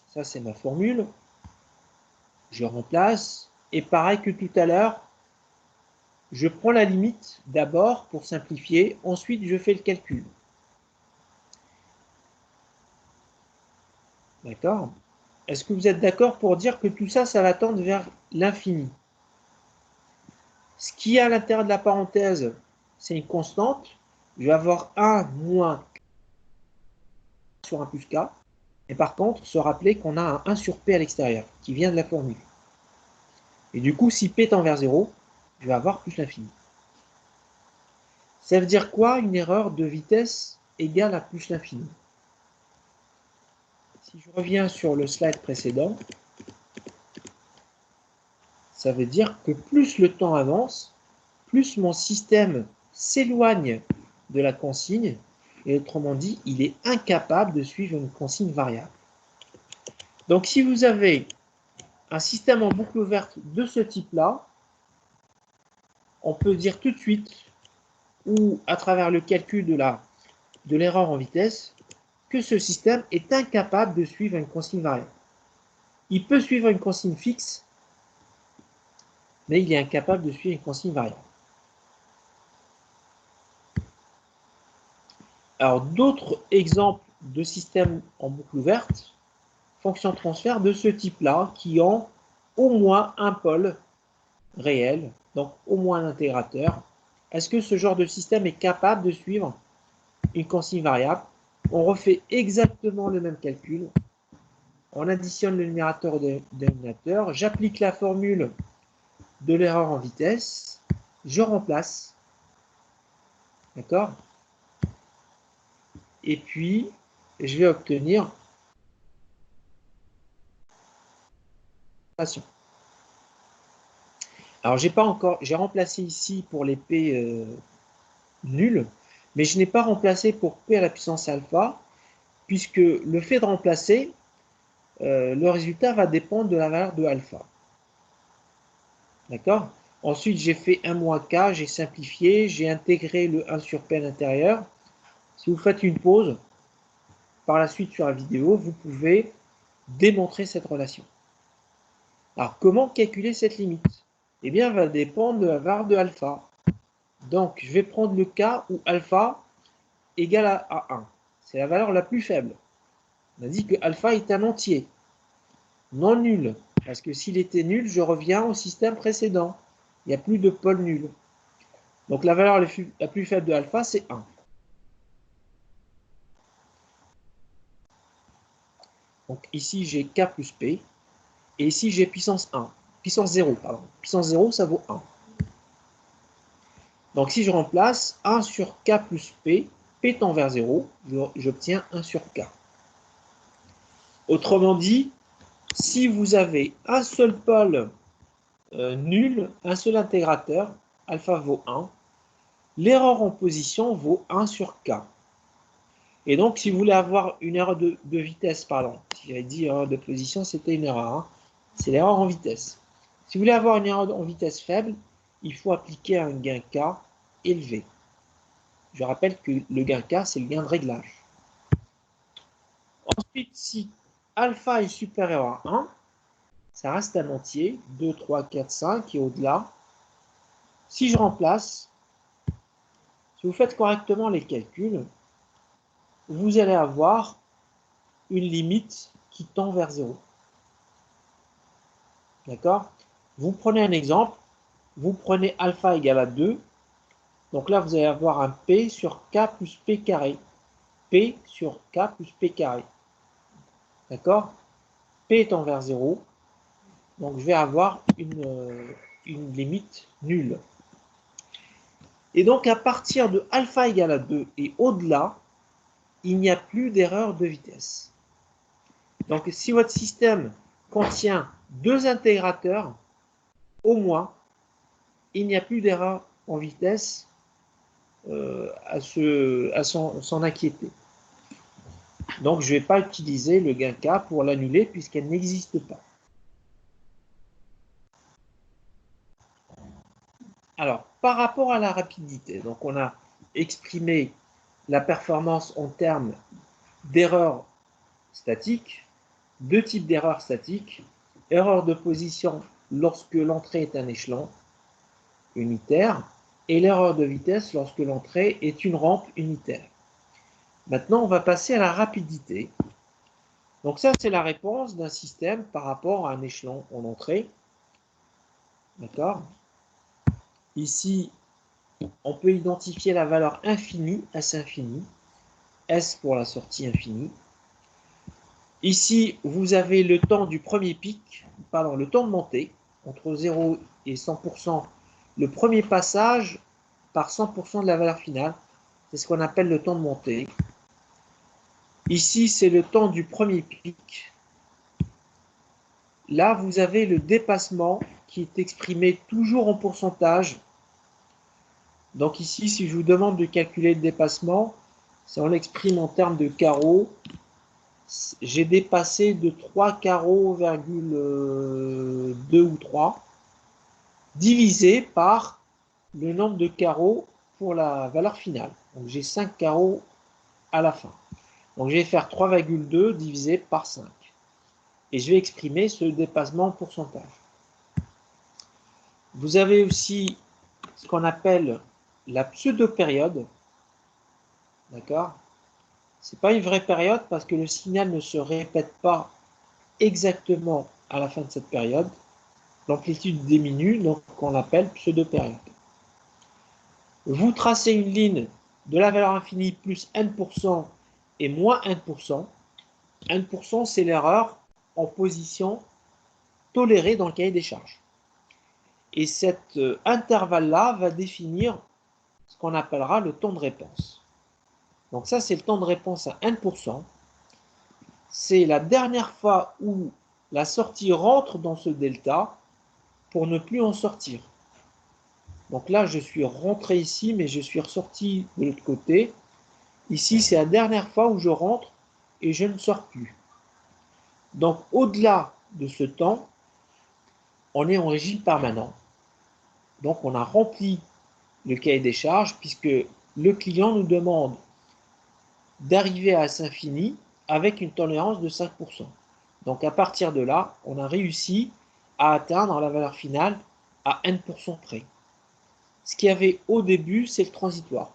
Ça, c'est ma formule. Je remplace. Et pareil que tout à l'heure, je prends la limite d'abord pour simplifier. Ensuite, je fais le calcul. D'accord? Est-ce que vous êtes d'accord pour dire que tout ça, ça va tendre vers l'infini? Ce qui est à l'intérieur de la parenthèse, c'est une constante. Je vais avoir 1 moins K sur 1 plus K. Et par contre, se rappeler qu'on a un 1 sur P à l'extérieur, qui vient de la formule. Et du coup, si P tend vers 0, je vais avoir plus l'infini. Ça veut dire quoi, une erreur de vitesse égale à plus l'infini? Si je reviens sur le slide précédent, ça veut dire que plus le temps avance, plus mon système s'éloigne de la consigne, et autrement dit, il est incapable de suivre une consigne variable. Donc si vous avez un système en boucle ouverte de ce type-là, on peut dire tout de suite, ou à travers le calcul de l'erreur en vitesse, que ce système est incapable de suivre une consigne variable. Il peut suivre une consigne fixe, mais il est incapable de suivre une consigne variable. Alors, d'autres exemples de systèmes en boucle ouverte, fonctions transfert de ce type-là, qui ont au moins un pôle réel, donc au moins un intégrateur. Est-ce que ce genre de système est capable de suivre une consigne variable? On refait exactement le même calcul. On additionne le numérateur au dénominateur. J'applique la formule de l'erreur en vitesse. Je remplace. D'accord? Et puis, je vais obtenir alors, j'ai remplacé ici pour les P nuls, mais je n'ai pas remplacé pour P à la puissance alpha, puisque le fait de remplacer, le résultat va dépendre de la valeur de alpha. D'accord? Ensuite, j'ai fait 1 moins K, j'ai simplifié, j'ai intégré le 1 sur P à l'intérieur. Si vous faites une pause, par la suite sur la vidéo, vous pouvez démontrer cette relation. Alors, comment calculer cette limite? Eh bien, elle va dépendre de la valeur de alpha. Donc, je vais prendre le cas où alpha égale à 1. C'est la valeur la plus faible. On a dit que alpha est un entier, non nul. Parce que s'il était nul, je reviens au système précédent. Il n'y a plus de pôle nul. Donc, la valeur la plus faible de alpha, c'est 1. Donc, ici, j'ai K plus P. Et ici, j'ai puissance 1. Puissance 0, pardon. Puissance 0, ça vaut 1. Donc, si je remplace 1 sur K plus P, P tend vers 0, j'obtiens 1 sur K. Autrement dit, si vous avez un seul pôle nul, un seul intégrateur, alpha vaut 1, l'erreur en position vaut 1 sur k. Et donc, si vous voulez avoir une erreur de vitesse, pardon, si j'avais dit erreur de position, c'était une erreur, hein. C'est l'erreur en vitesse. Si vous voulez avoir une erreur en vitesse faible, il faut appliquer un gain k élevé. Je rappelle que le gain k, c'est le gain de réglage. Ensuite, si alpha est supérieur à 1, ça reste un entier, 2, 3, 4, 5 et au-delà. Si je remplace, si vous faites correctement les calculs, vous allez avoir une limite qui tend vers 0. D'accord? Vous prenez un exemple, vous prenez alpha égale à 2, donc là vous allez avoir un P sur K plus P carré. P sur K plus P carré. D'accord? P étant vers 0, donc je vais avoir une limite nulle. Et donc à partir de alpha égale à 2 et au-delà, il n'y a plus d'erreur de vitesse. Donc si votre système contient 2 intégrateurs, au moins, il n'y a plus d'erreur en vitesse à s'en inquiéter. Donc je ne vais pas utiliser le gain K pour l'annuler puisqu'elle n'existe pas. Alors, par rapport à la rapidité, donc on a exprimé la performance en termes d'erreurs statiques, deux types d'erreurs statiques, erreur de position lorsque l'entrée est un échelon unitaire et l'erreur de vitesse lorsque l'entrée est une rampe unitaire. Maintenant, on va passer à la rapidité. Donc ça, c'est la réponse d'un système par rapport à un échelon en entrée. D'accord? Ici, on peut identifier la valeur infinie, S infini, S pour la sortie infinie. Ici, vous avez le temps du premier pic, pardon, le temps de montée, entre 0 et 100%, le premier passage par 100% de la valeur finale. C'est ce qu'on appelle le temps de montée. Ici, c'est le temps du premier pic. Là, vous avez le dépassement qui est exprimé toujours en pourcentage. Donc ici, si je vous demande de calculer le dépassement, si on l'exprime en termes de carreaux, j'ai dépassé de 3 carreaux, 2 ou 3, divisé par le nombre de carreaux pour la valeur finale. Donc j'ai 5 carreaux à la fin. Donc je vais faire 3,2 divisé par 5. Et je vais exprimer ce dépassement en pourcentage. Vous avez aussi ce qu'on appelle la pseudo-période. D'accord? Ce n'est pas une vraie période parce que le signal ne se répète pas exactement à la fin de cette période. L'amplitude diminue, donc on l'appelle pseudo-période. Vous tracez une ligne de la valeur infinie plus n% et moins n%. n%, c'est l'erreur en position tolérée dans le cahier des charges. Et cet intervalle-là va définir ce qu'on appellera le temps de réponse. Donc ça, c'est le temps de réponse à n%. C'est la dernière fois où la sortie rentre dans ce delta pour ne plus en sortir. Donc là, je suis rentré ici, mais je suis ressorti de l'autre côté. Ici, c'est la dernière fois où je rentre et je ne sors plus. Donc, au-delà de ce temps, on est en régime permanent. Donc, on a rempli le cahier des charges puisque le client nous demande d'arriver à S-infini avec une tolérance de 5%. Donc, à partir de là, on a réussi à atteindre la valeur finale à n% près. Ce qu'il y avait au début, c'est le transitoire.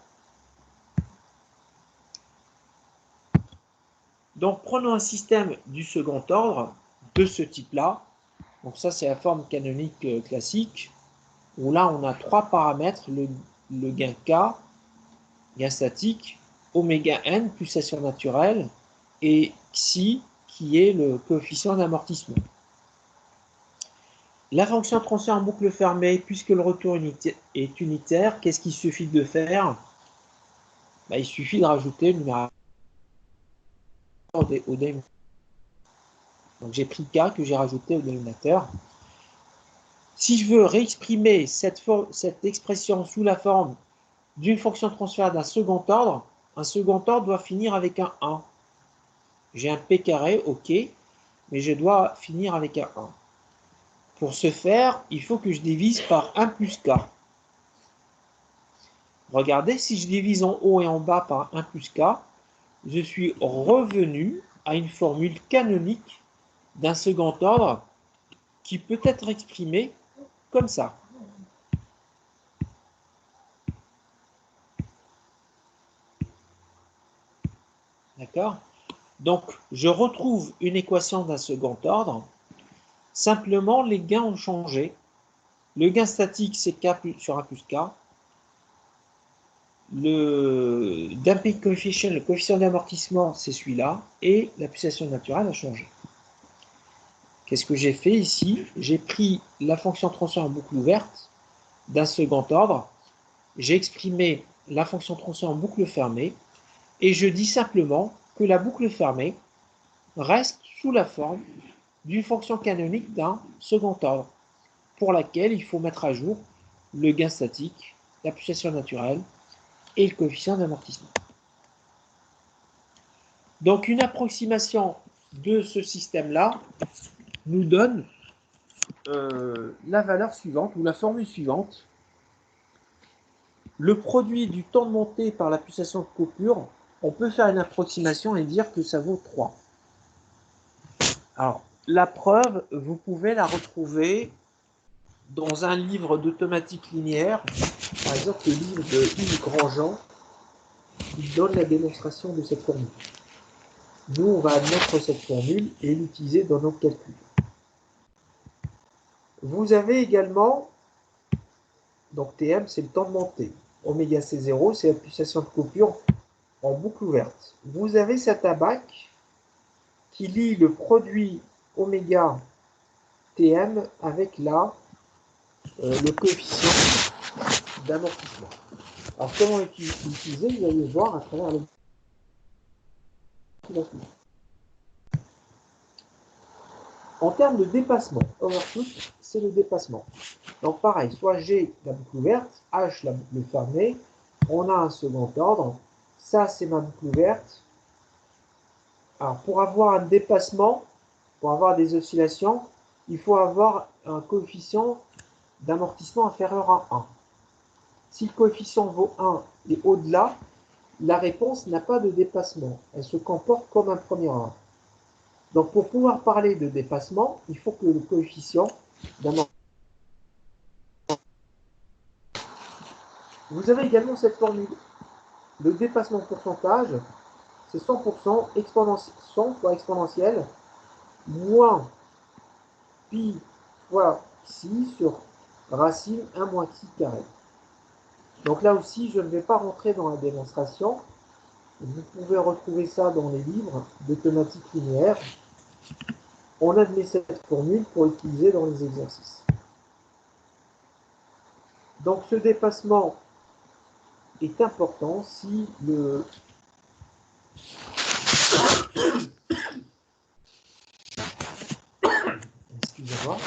Donc, prenons un système du second ordre de ce type-là. Donc, ça, c'est la forme canonique classique, où là, on a trois paramètres, le gain K, gain statique, oméga n, pulsation naturelle, et xi, qui est le coefficient d'amortissement. La fonction transfert en boucle fermée, puisque le retour est unitaire, qu'est-ce qu'il suffit de faire? Il suffit de rajouter le numérateur au dénominateur. Donc j'ai pris K que j'ai rajouté au dénominateur. Si je veux réexprimer cette expression sous la forme d'une fonction de transfert d'un second ordre doit finir avec un 1. J'ai un P carré, ok, mais je dois finir avec un 1. Pour ce faire, il faut que je divise par 1 plus K. Regardez, si je divise en haut et en bas par 1 plus K, je suis revenu à une formule canonique d'un second ordre qui peut être exprimée comme ça. D'accord? Donc, je retrouve une équation d'un second ordre. Simplement, les gains ont changé. Le gain statique, c'est K sur 1 plus K. Le damping coefficient, le coefficient d'amortissement, c'est celui-là. Et la pulsation naturelle a changé. Qu'est-ce que j'ai fait ici? J'ai pris la fonction transfert en boucle ouverte d'un second ordre. J'ai exprimé la fonction transfert en boucle fermée. Et je dis simplement que la boucle fermée reste sous la forme d'une fonction canonique d'un second ordre, pour laquelle il faut mettre à jour le gain statique, la pulsation naturelle et le coefficient d'amortissement. Donc une approximation de ce système-là nous donne la valeur suivante, ou la formule suivante. Le produit du temps de montée par la pulsation de coupure, on peut faire une approximation et dire que ça vaut 3. Alors, la preuve, vous pouvez la retrouver dans un livre d'automatique linéaire, par exemple le livre de Yves Grandjean, qui donne la démonstration de cette formule. Nous, on va admettre cette formule et l'utiliser dans nos calculs. Vous avez également, donc Tm, c'est le temps de montée. Oméga C0, c'est la pulsation de coupure en boucle ouverte. Vous avez cet abaque qui lie le produit oméga Tm avec le coefficient d'amortissement. Alors, comment l'utiliser? Vous allez voir à travers le. En termes de dépassement, overshoot, c'est le dépassement. Donc, pareil, soit G, la boucle ouverte, H, la boucle fermée, on a un second ordre. Ça, c'est ma boucle ouverte. Alors, pour avoir un dépassement, pour avoir des oscillations, il faut avoir un coefficient d'amortissement inférieur à 1. Si le coefficient vaut 1 et au-delà, la réponse n'a pas de dépassement. Elle se comporte comme un premier ordre. Donc, pour pouvoir parler de dépassement, il faut que le coefficient d'amortissement. Vous avez également cette formule. Le dépassement pourcentage, c'est 100% exponentiel, 100 fois exponentielle, moins pi fois xi sur racine 1 moins xi carré. Donc là aussi, je ne vais pas rentrer dans la démonstration. Vous pouvez retrouver ça dans les livres d'automatique linéaire. On admet cette formule pour utiliser dans les exercices. Donc ce dépassement est important si le excusez-moi.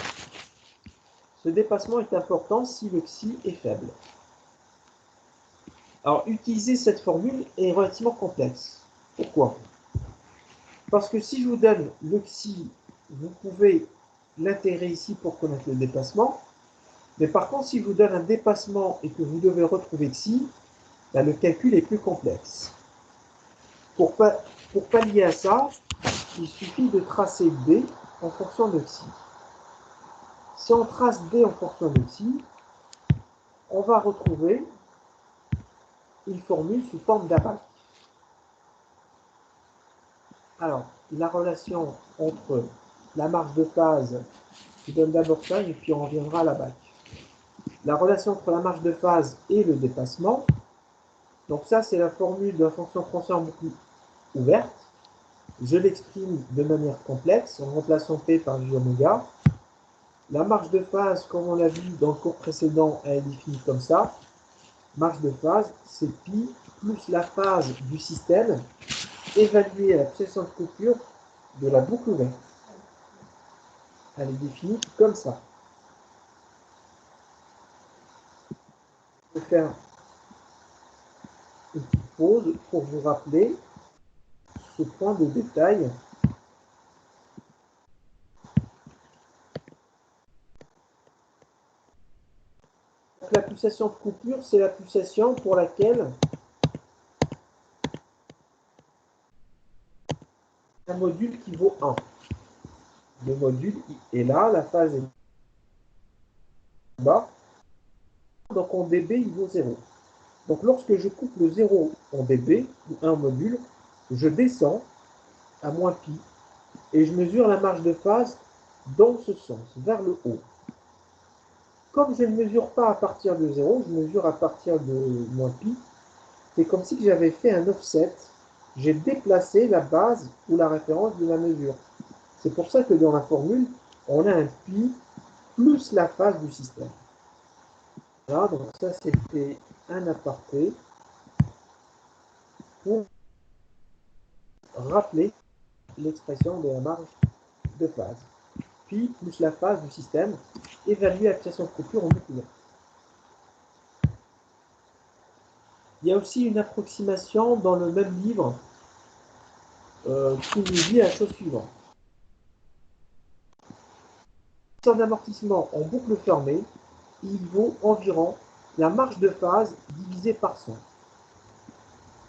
Ce dépassement est important si le xi est faible. Alors, utiliser cette formule est relativement complexe. Pourquoi? Parce que si je vous donne le xi, vous pouvez l'intégrer ici pour connaître le dépassement. Mais par contre, si je vous donne un dépassement et que vous devez retrouver xi, ben, le calcul est plus complexe. Pour pallier à ça, il suffit de tracer D en fonction de xi. Si on trace D en fonction de xi, on va retrouver une formule sous forme d'abaque. Alors, la relation entre la marge de phase qui donne d'abord ça, et puis on reviendra à l'abaque. La relation entre la marge de phase et le dépassement. Donc ça, c'est la formule de la fonction transfert en boucle ouverte. Je l'exprime de manière complexe en remplaçant P par J oméga. La marge de phase, comme on l'a vu dans le cours précédent, elle est définie comme ça. Marge de phase, c'est pi plus la phase du système évaluée à la pulsation de coupure de la boucle ouverte. Elle est définie comme ça. Je vais faire une petite pause pour vous rappeler ce point de détail. Donc, la pulsation de coupure, c'est la pulsation pour laquelle un module qui vaut 1. Le module est là, la phase est bas. Donc en dB, il vaut 0. Donc lorsque je coupe le 0 en dB, ou un module, je descends à moins pi et je mesure la marge de phase dans ce sens, vers le haut. Comme je ne mesure pas à partir de 0, je mesure à partir de moins pi, c'est comme si j'avais fait un offset. J'ai déplacé la base ou la référence de la mesure. C'est pour ça que dans la formule, on a un pi plus la phase du système. Voilà, donc ça c'était un aparté pour rappeler l'expression de la marge de phase. Pi plus la phase du système, évaluer la pulsation de coupure en boucle. Il y a aussi une approximation dans le même livre qui nous dit la chose suivante. Le temps d'amortissement en boucle fermée, il vaut environ la marge de phase divisée par 100.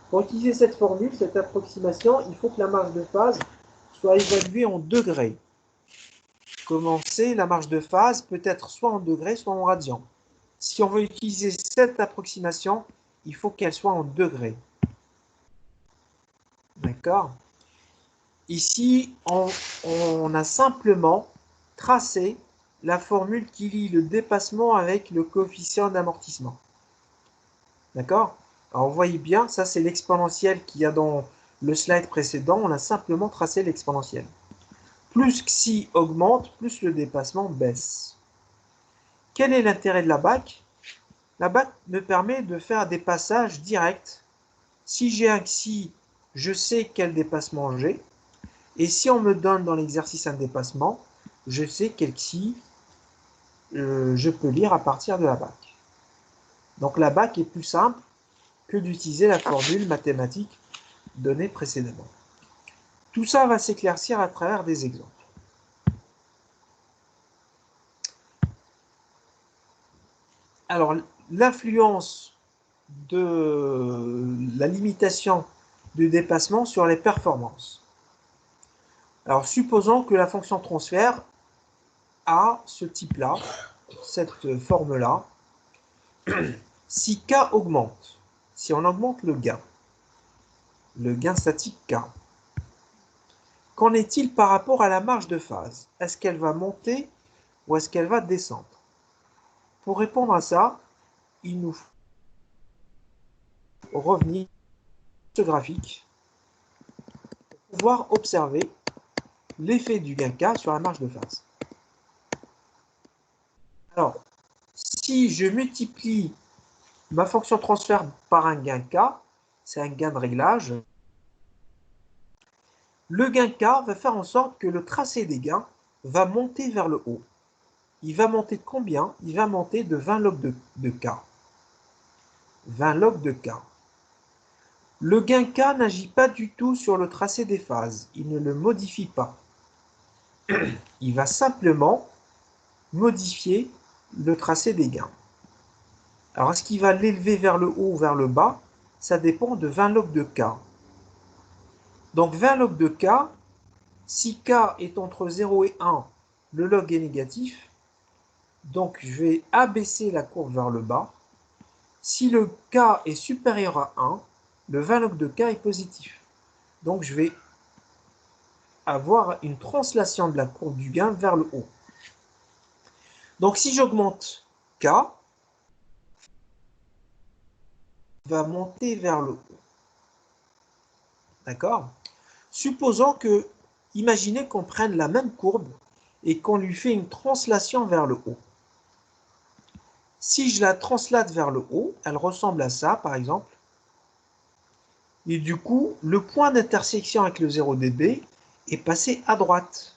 Pour utiliser cette formule, cette approximation, il faut que la marge de phase soit évaluée en degrés. Comme on sait, la marge de phase peut être soit en degrés, soit en radians. Si on veut utiliser cette approximation, il faut qu'elle soit en degrés. D'accord? Ici, on a simplement tracé la formule qui lie le dépassement avec le coefficient d'amortissement. D'accord? Alors, vous voyez bien, ça c'est l'exponentielle qu'il y a dans le slide précédent. On a simplement tracé l'exponentielle. Plus xi augmente, plus le dépassement baisse. Quel est l'intérêt de la BAC? La BAC me permet de faire des passages directs. Si j'ai un xi, je sais quel dépassement j'ai. Et si on me donne dans l'exercice un dépassement, je sais quel xi je peux lire à partir de la BAC. Donc la BAC est plus simple que d'utiliser la formule mathématique donnée précédemment. Tout ça va s'éclaircir à travers des exemples. Alors, l'influence de la limitation du dépassement sur les performances. Alors, supposons que la fonction transfert a ce type-là, cette forme-là. Si K augmente, si on augmente le gain statique K, qu'en est-il par rapport à la marge de phase? Est-ce qu'elle va monter ou est-ce qu'elle va descendre? Pour répondre à ça, il nous faut revenir sur ce graphique pour pouvoir observer l'effet du gain K sur la marge de phase. Alors, si je multiplie ma fonction transfert par un gain K, c'est un gain de réglage, le gain K va faire en sorte que le tracé des gains va monter vers le haut. Il va monter de combien? Il va monter de 20 log de K. 20 log de K. Le gain K n'agit pas du tout sur le tracé des phases. Il ne le modifie pas. Il va simplement modifier le tracé des gains. Alors, est-ce qu'il va l'élever vers le haut ou vers le bas? Ça dépend de 20 log de K. Donc, 20 log de K, si K est entre 0 et 1, le log est négatif. Donc, je vais abaisser la courbe vers le bas. Si le K est supérieur à 1, le 20 log de K est positif. Donc, je vais avoir une translation de la courbe du gain vers le haut. Donc, si j'augmente K, va monter vers le haut. D'accord? Supposons que, imaginez qu'on prenne la même courbe et qu'on lui fait une translation vers le haut. Si je la translate vers le haut, elle ressemble à ça, par exemple. Et du coup, le point d'intersection avec le 0 dB est passé à droite.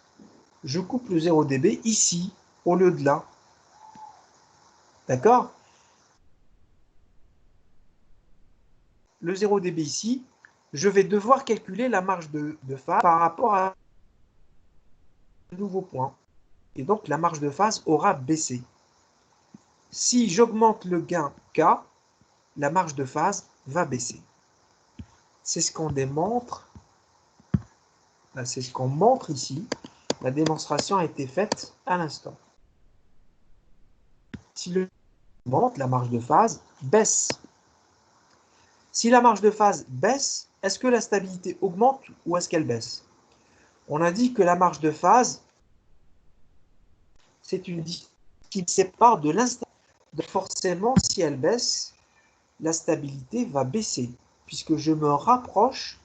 je coupe le 0 dB ici, au lieu de là. D'accord? Le 0 dB ici, je vais devoir calculer la marge de phase par rapport à un nouveau point. Et donc, la marge de phase aura baissé. Si j'augmente le gain K, la marge de phase va baisser. C'est ce qu'on démontre. C'est ce qu'on montre ici. La démonstration a été faite à l'instant. Si le monte, la marge de phase baisse. Si la marge de phase baisse, est-ce que la stabilité augmente ou est-ce qu'elle baisse? On a dit que la marge de phase, c'est une distance qui sépare de l'instabilité. Donc forcément, si elle baisse, la stabilité va baisser, puisque je me rapproche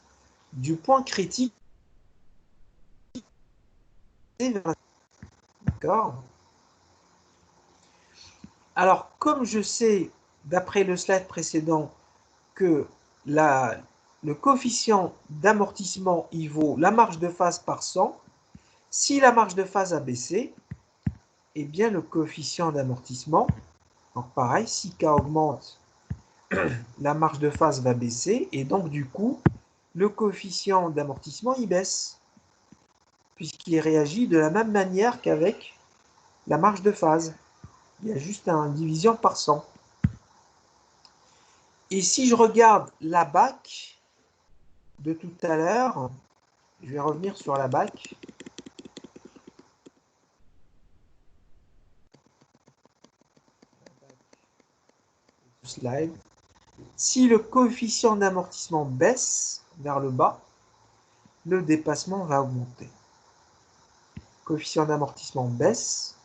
du point critique. D'accord? Alors, comme je sais, d'après le slide précédent, que le coefficient d'amortissement il vaut la marge de phase par 100, si la marge de phase a baissé, eh bien le coefficient d'amortissement, donc pareil, si K augmente, la marge de phase va baisser, et donc du coup, le coefficient d'amortissement il baisse, puisqu'il réagit de la même manière qu'avec la marge de phase. Il y a juste une division par 100. Et si je regarde la BAC de tout à l'heure, je vais revenir sur la BAC. Slide. Si le coefficient d'amortissement baisse vers le bas, le dépassement va augmenter. Le coefficient d'amortissement baisse,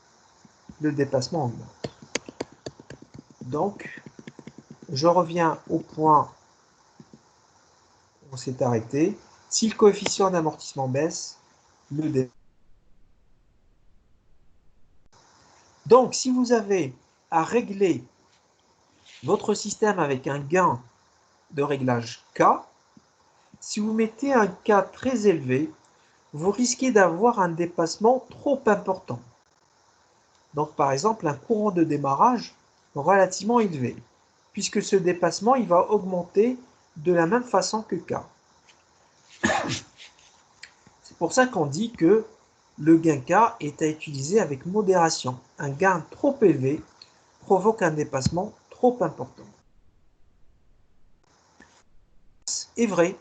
le dépassement augmente. Donc, je reviens au point où on s'est arrêté. Si le coefficient d'amortissement baisse, le dépassement. Donc, si vous avez à régler votre système avec un gain de réglage K, si vous mettez un K très élevé, vous risquez d'avoir un dépassement trop important. Donc, par exemple, un courant de démarrage relativement élevé, puisque ce dépassement il va augmenter de la même façon que K. C'est pour ça qu'on dit que le gain K est à utiliser avec modération. Un gain trop élevé provoque un dépassement trop important. Est vrai,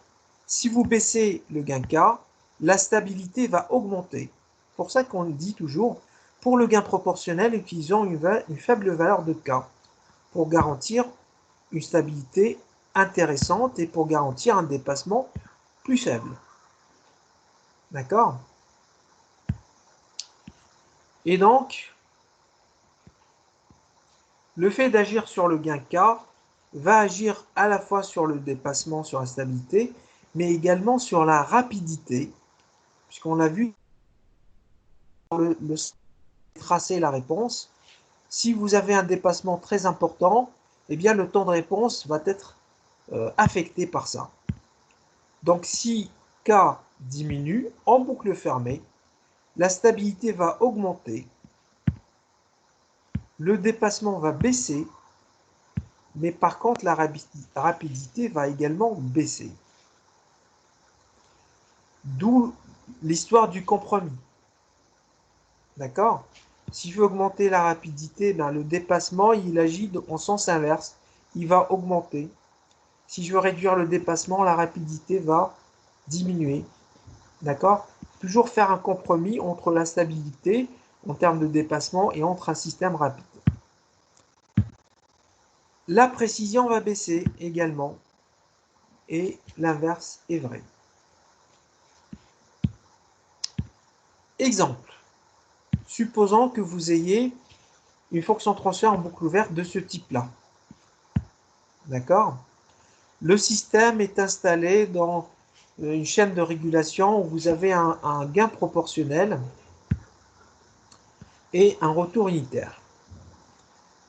si vous baissez le gain K, la stabilité va augmenter. C'est pour ça qu'on dit toujours, pour le gain proportionnel, utilisons une faible valeur de K pour garantir une stabilité intéressante et pour garantir un dépassement plus faible. D'accord? Et donc, le fait d'agir sur le gain K va agir à la fois sur le dépassement, sur la stabilité, mais également sur la rapidité, puisqu'on l'a vu le tracer la réponse. Si vous avez un dépassement très important, eh bien le temps de réponse va être affecté par ça. Donc si K diminue en boucle fermée, la stabilité va augmenter, le dépassement va baisser, mais par contre la rapidité va également baisser. D'où l'histoire du compromis. D'accord? Si je veux augmenter la rapidité, ben le dépassement, il agit en sens inverse. Il va augmenter. Si je veux réduire le dépassement, la rapidité va diminuer. D'accord? Toujours faire un compromis entre la stabilité en termes de dépassement et entre un système rapide. La précision va baisser également. Et l'inverse est vrai. Exemple. Supposons que vous ayez une fonction transfert en boucle ouverte de ce type-là. D'accord? Le système est installé dans une chaîne de régulation où vous avez un gain proportionnel et un retour unitaire.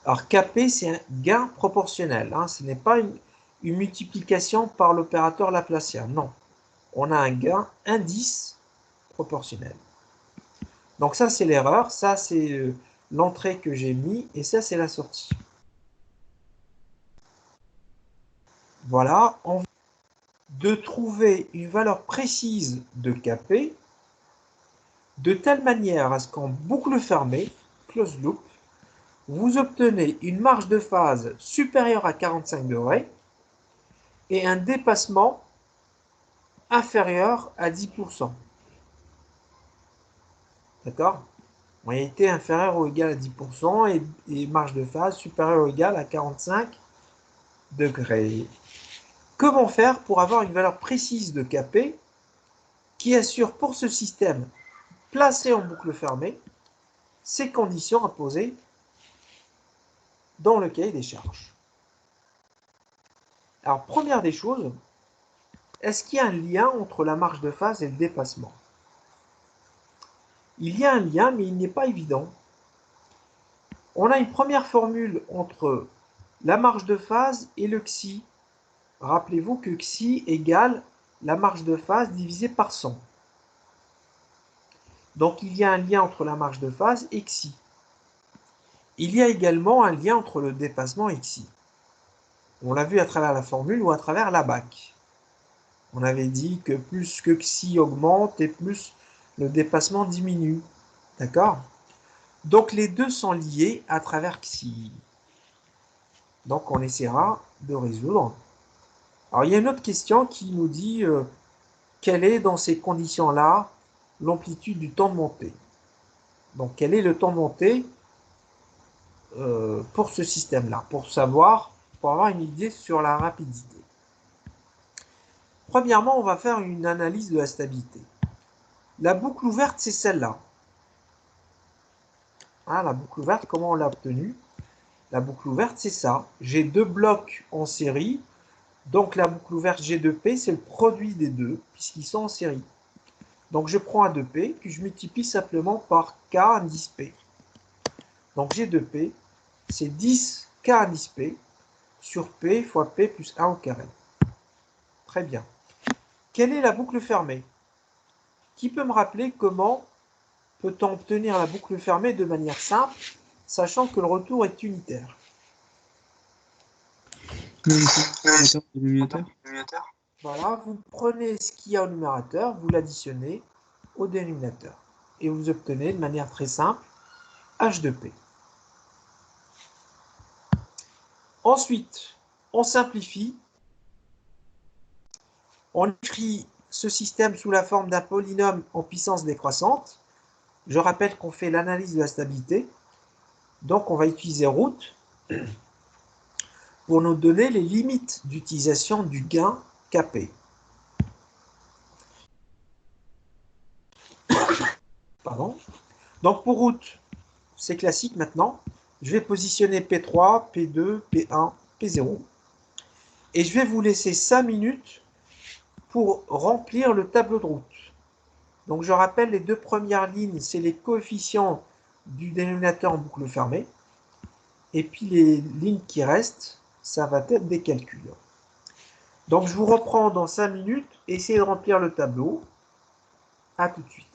Alors Kp, c'est un gain proportionnel. Hein, ce n'est pas une multiplication par l'opérateur Laplacien. Non. On a un gain indice proportionnel. Donc ça, c'est l'erreur. Ça, c'est l'entrée que j'ai mis. Et ça, c'est la sortie. Voilà. On vient de trouver une valeur précise de Kp de telle manière à ce qu'en boucle fermée, close loop, vous obtenez une marge de phase supérieure à 45 degrés et un dépassement inférieur à 10%. D'accord? Moyennité inférieure ou égale à 10% et marge de phase supérieure ou égale à 45 degrés. Comment faire pour avoir une valeur précise de Kp qui assure pour ce système placé en boucle fermée ces conditions imposées dans le cahier des charges? Alors, première des choses, est-ce qu'il y a un lien entre la marge de phase et le dépassement? Il y a un lien, mais il n'est pas évident. On a une première formule entre la marge de phase et le xi. Rappelez-vous que xi égale la marge de phase divisée par 100. Donc il y a un lien entre la marge de phase et xi. Il y a également un lien entre le dépassement et xi. On l'a vu à travers la formule ou à travers la BAC. On avait dit que plus que xi augmente et plus le dépassement diminue. D'accord? Donc les deux sont liés à travers xi. Donc on essaiera de résoudre. Alors il y a une autre question qui nous dit quelle est dans ces conditions-là l'amplitude du temps de montée. Donc quel est le temps de montée pour ce système-là, pour avoir une idée sur la rapidité. Premièrement, on va faire une analyse de la stabilité. La boucle ouverte, c'est celle-là. Hein, la boucle ouverte, comment on l'a obtenue? La boucle ouverte, c'est ça. J'ai deux blocs en série. Donc la boucle ouverte G2P, c'est le produit des deux, puisqu'ils sont en série. Donc je prends A2P, puis je multiplie simplement par K indice P. Donc G2P, c'est 10 K indice P sur P fois P plus 1 au carré. Très bien. Quelle est la boucle fermée? Qui peut me rappeler comment peut-on obtenir la boucle fermée de manière simple, sachant que le retour est unitaire? Voilà, vous prenez ce qu'il y a au numérateur, vous l'additionnez au dénominateur. Et vous obtenez de manière très simple H2P. Ensuite, on simplifie. On écrit ce système sous la forme d'un polynôme en puissance décroissante. Je rappelle qu'on fait l'analyse de la stabilité. Donc, on va utiliser root pour nous donner les limites d'utilisation du gain Kp. Pardon. Donc, pour root, c'est classique maintenant. Je vais positionner P3, P2, P1, P0. Et je vais vous laisser 5 minutes pour remplir le tableau de route. Donc je rappelle, les deux premières lignes, c'est les coefficients du dénominateur en boucle fermée. Et puis les lignes qui restent, ça va être des calculs. Donc je vous reprends dans 5 minutes. Essayez de remplir le tableau. A tout de suite.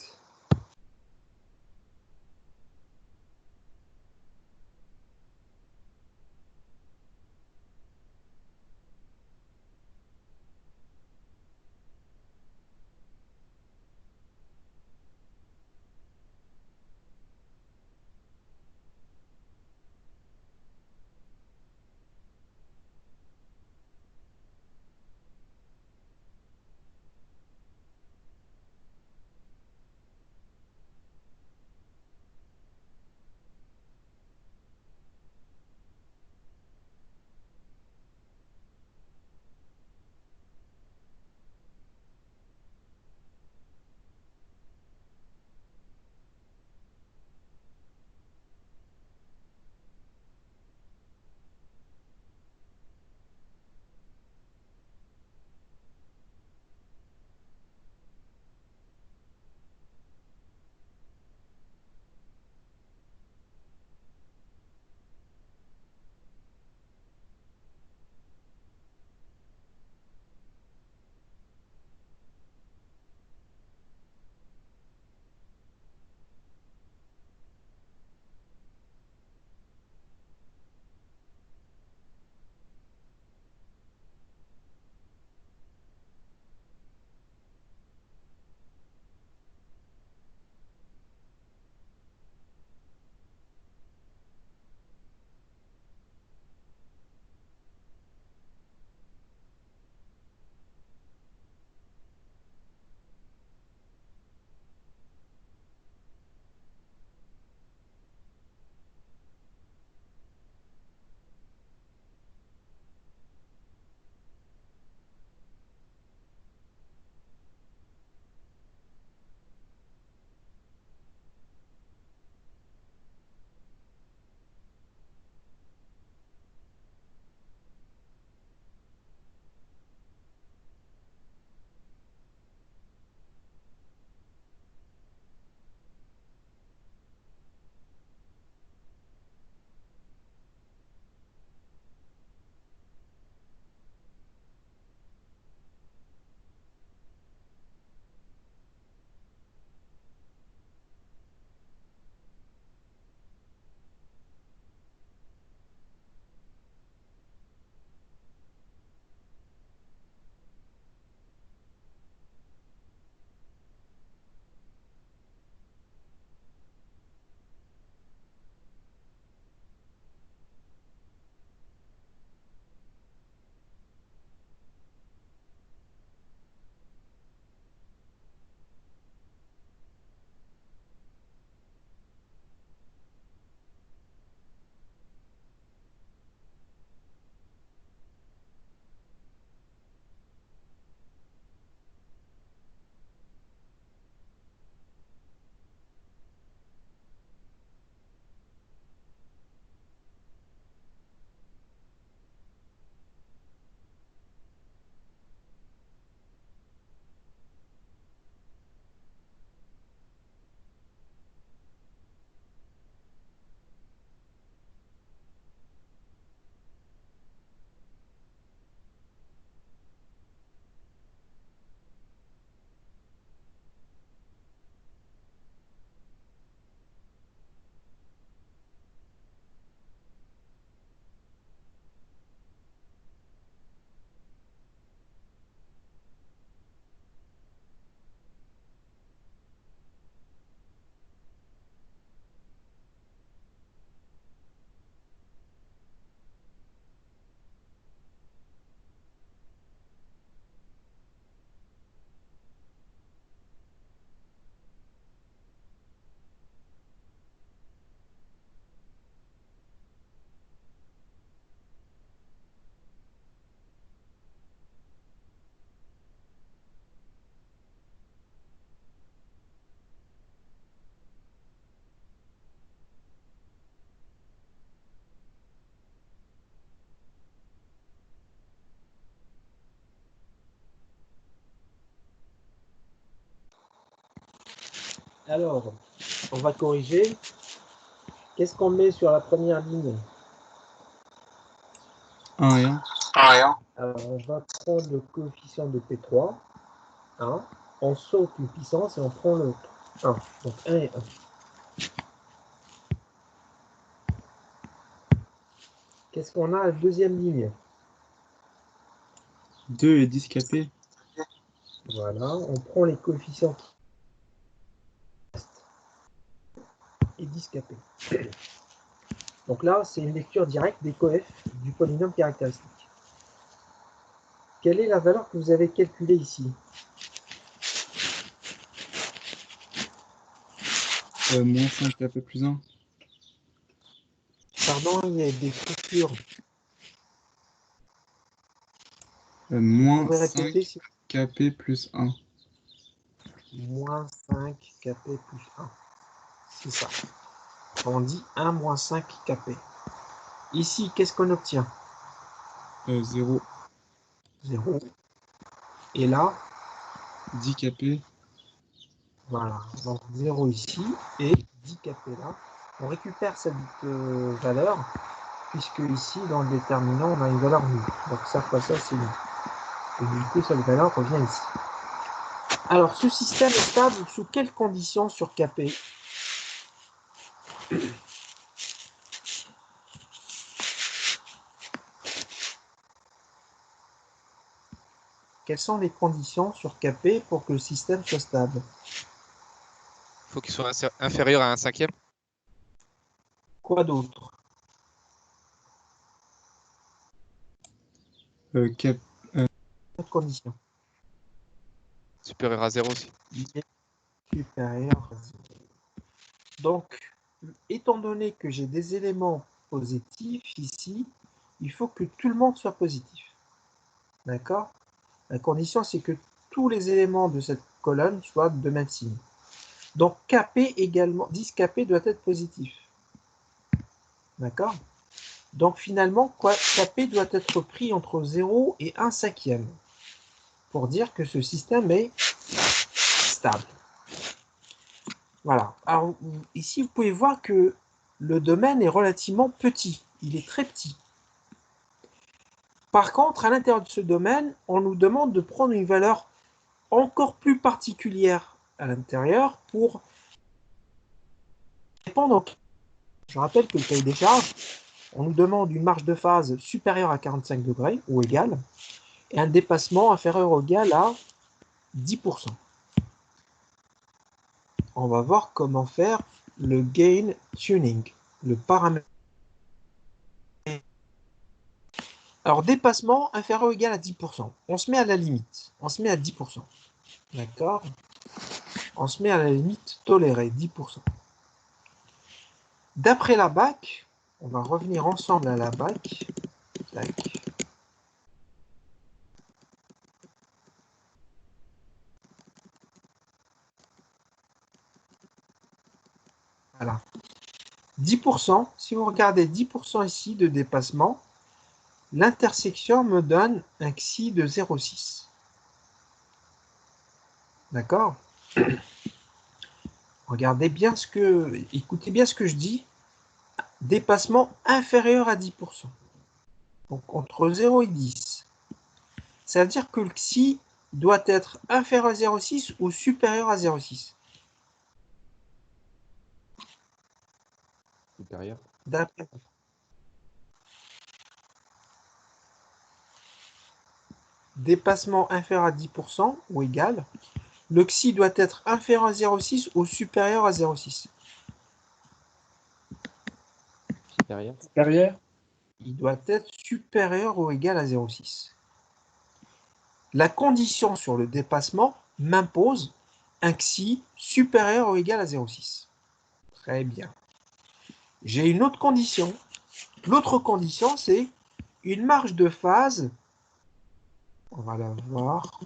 Alors, on va corriger. Qu'est-ce qu'on met sur la première ligne? 1 et 1. Alors, on va prendre le coefficient de P3, 1. On saute une puissance et on prend l'autre, 1. Donc 1 et 1. Qu'est-ce qu'on a à la deuxième ligne? 2 et 10 kp. Voilà, on prend les coefficients qui restent et 10 kp. Donc là, c'est une lecture directe des coefs du polynôme caractéristique. Quelle est la valeur que vous avez calculée ici? Moins 5 kp plus 1. Pardon, il y a des coupures. Moins Vous pouvez 5 répéter si... kp plus 1. Moins 5 kp plus 1. C'est ça. On dit 1 moins 5 kp. Ici, qu'est-ce qu'on obtient? 0. 0. Et là, 10 kp. voilà. Donc 0 ici et 10 kp là. On récupère cette valeur, puisque ici, dans le déterminant, on a une valeur nulle. Donc ça fois ça, c'est nul. Et du coup, cette valeur revient ici. Alors, ce système est stable sous quelles conditions sur kp? Quelles sont les conditions sur kp pour que le système soit stable? Il faut qu'il soit inférieur à 1/5. Quoi d'autre? Cap. Autre condition. Supérieur à 0 aussi. Supérieur à 0. Donc, étant donné que j'ai des éléments positifs ici, il faut que tout le monde soit positif. D'accord? La condition, c'est que tous les éléments de cette colonne soient de même signe. Donc, Kp également, 10 Kp doit être positif. D'accord? Donc, finalement, Kp doit être pris entre 0 et 1/5 pour dire que ce système est stable. Voilà. Alors, ici, vous pouvez voir que le domaine est relativement petit. Il est très petit. Par contre, à l'intérieur de ce domaine, on nous demande de prendre une valeur encore plus particulière à l'intérieur pour répondre. Je rappelle que le cahier des charges, on nous demande une marge de phase supérieure à 45 degrés ou égale et un dépassement inférieur ou égal à 10%. On va voir comment faire le gain tuning, le paramètre. Alors, dépassement inférieur ou égal à 10%. On se met à la limite. On se met à 10%. D'accord? On se met à la limite tolérée, 10%. D'après la BAC, on va revenir ensemble à la BAC. Tac. Voilà. 10%, si vous regardez 10% ici de dépassement, l'intersection me donne un xi de 0,6. D'accord? Regardez bien écoutez bien ce que je dis. Dépassement inférieur à 10%. Donc entre 0 et 10. Ça veut dire que le xi doit être inférieur à 0,6 ou supérieur à 0,6. Supérieur. D'après. Dépassement inférieur à 10% ou égal. Le xi doit être inférieur à 0,6 ou supérieur à 0,6. Supérieur. Supérieur. Il doit être supérieur ou égal à 0,6. La condition sur le dépassement m'impose un xi supérieur ou égal à 0,6. Très bien. J'ai une autre condition. L'autre condition, c'est une marge de phase. On va la voir.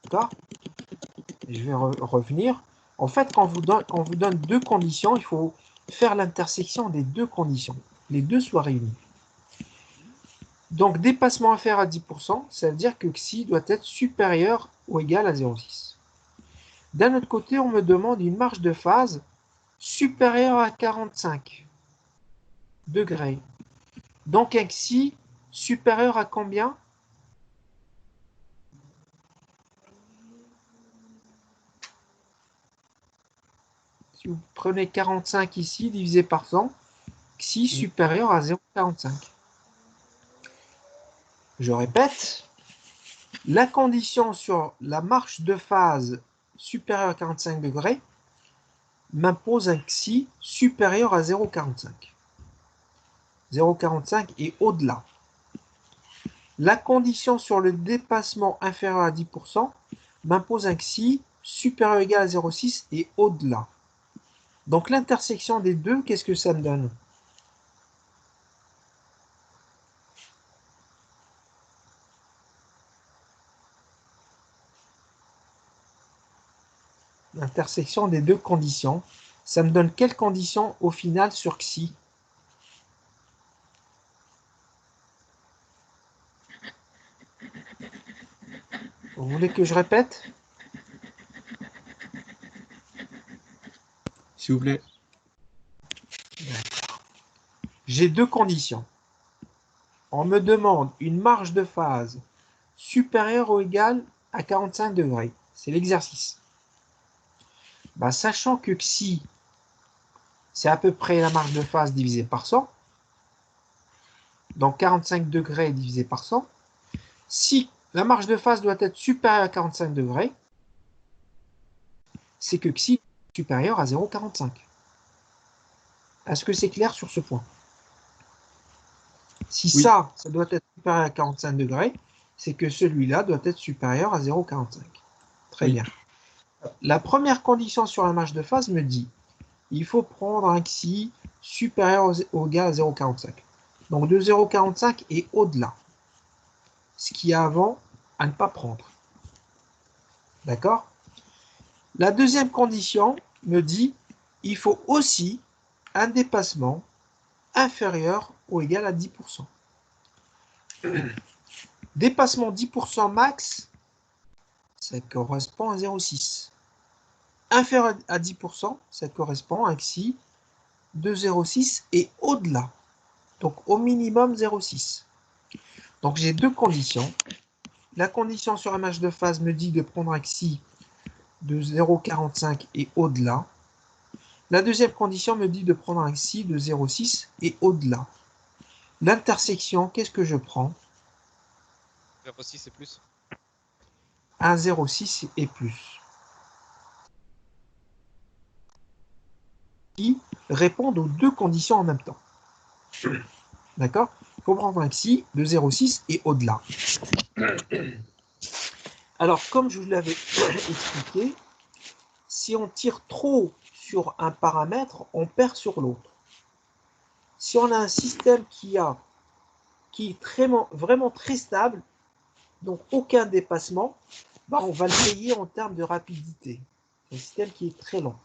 D'accord? Je vais revenir. En fait, quand on vous donne deux conditions, il faut faire l'intersection des deux conditions. les deux soient réunis. Donc, dépassement inférieur à 10%, ça veut dire que xi doit être supérieur ou égal à 0,6. D'un autre côté, on me demande une marge de phase supérieure à 45 degrés. Donc, un xi supérieur à combien? Si vous prenez 45 ici, divisé par 100, xi supérieur à 0,45. Je répète, la condition sur la marche de phase supérieure à 45 degrés m'impose un xi supérieur à 0,45. 0,45 et au-delà. La condition sur le dépassement inférieur à 10% m'impose un xi supérieur ou égal à 0,6 et au-delà. Donc l'intersection des deux, qu'est-ce que ça me donne? L'intersection des deux conditions, ça me donne quelle condition au final sur xi? Vous voulez que je répète? S'il vous plaît. J'ai deux conditions. On me demande une marge de phase supérieure ou égale à 45 degrés. C'est l'exercice. Bah, sachant que xi, c'est à peu près la marge de phase divisée par 100, donc 45 degrés divisé par 100, si la marge de phase doit être supérieure à 45 degrés, c'est que xi est supérieur à 0,45. Est-ce que c'est clair sur ce point? Si Oui. ça doit être supérieur à 45 degrés, c'est que celui-là doit être supérieur à 0,45. Très Oui. bien. La première condition sur la marge de phase me dit il faut prendre un xi supérieur ou égal à 0,45. Donc de 0,45 et au-delà. Ce qui est avant à ne pas prendre. D'accord? La deuxième condition me dit il faut aussi un dépassement inférieur ou égal à 10%. Dépassement 10% max, ça correspond à 0,6. Inférieur à 10%, ça correspond à un xi de 0,6 et au-delà. Donc au minimum 0,6. Donc j'ai deux conditions. La condition sur la marge de phase me dit de prendre un xi de 0,45 et au-delà. La deuxième condition me dit de prendre un xi de 0,6 et au-delà. L'intersection, qu'est-ce que je prends? 0,6 et plus. Un 0,6 et plus. Qui répondent aux deux conditions en même temps. D'accord? Il faut prendre un xi de 0,6 et au-delà. Alors, comme je vous l'avais expliqué, si on tire trop sur un paramètre, on perd sur l'autre. Si on a un système qui est vraiment très stable, donc aucun dépassement, bah on va le payer en termes de rapidité. C'est un système qui est très lent.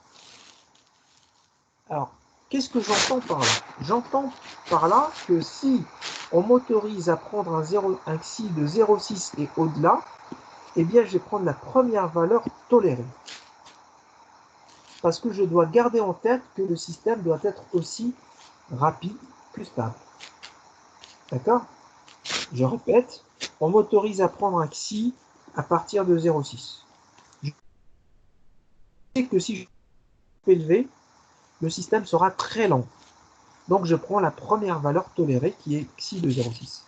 Alors, qu'est-ce que j'entends par là? J'entends par là que si on m'autorise à prendre un xi de 0,6 et au-delà, eh bien, je vais prendre la première valeur tolérée. Parce que je dois garder en tête que le système doit être aussi rapide que stable. D'accord? Je répète, on m'autorise à prendre un xi à partir de 0,6. Je sais que si je suis élevé, le système sera très lent. Donc je prends la première valeur tolérée qui est xi de 0,6.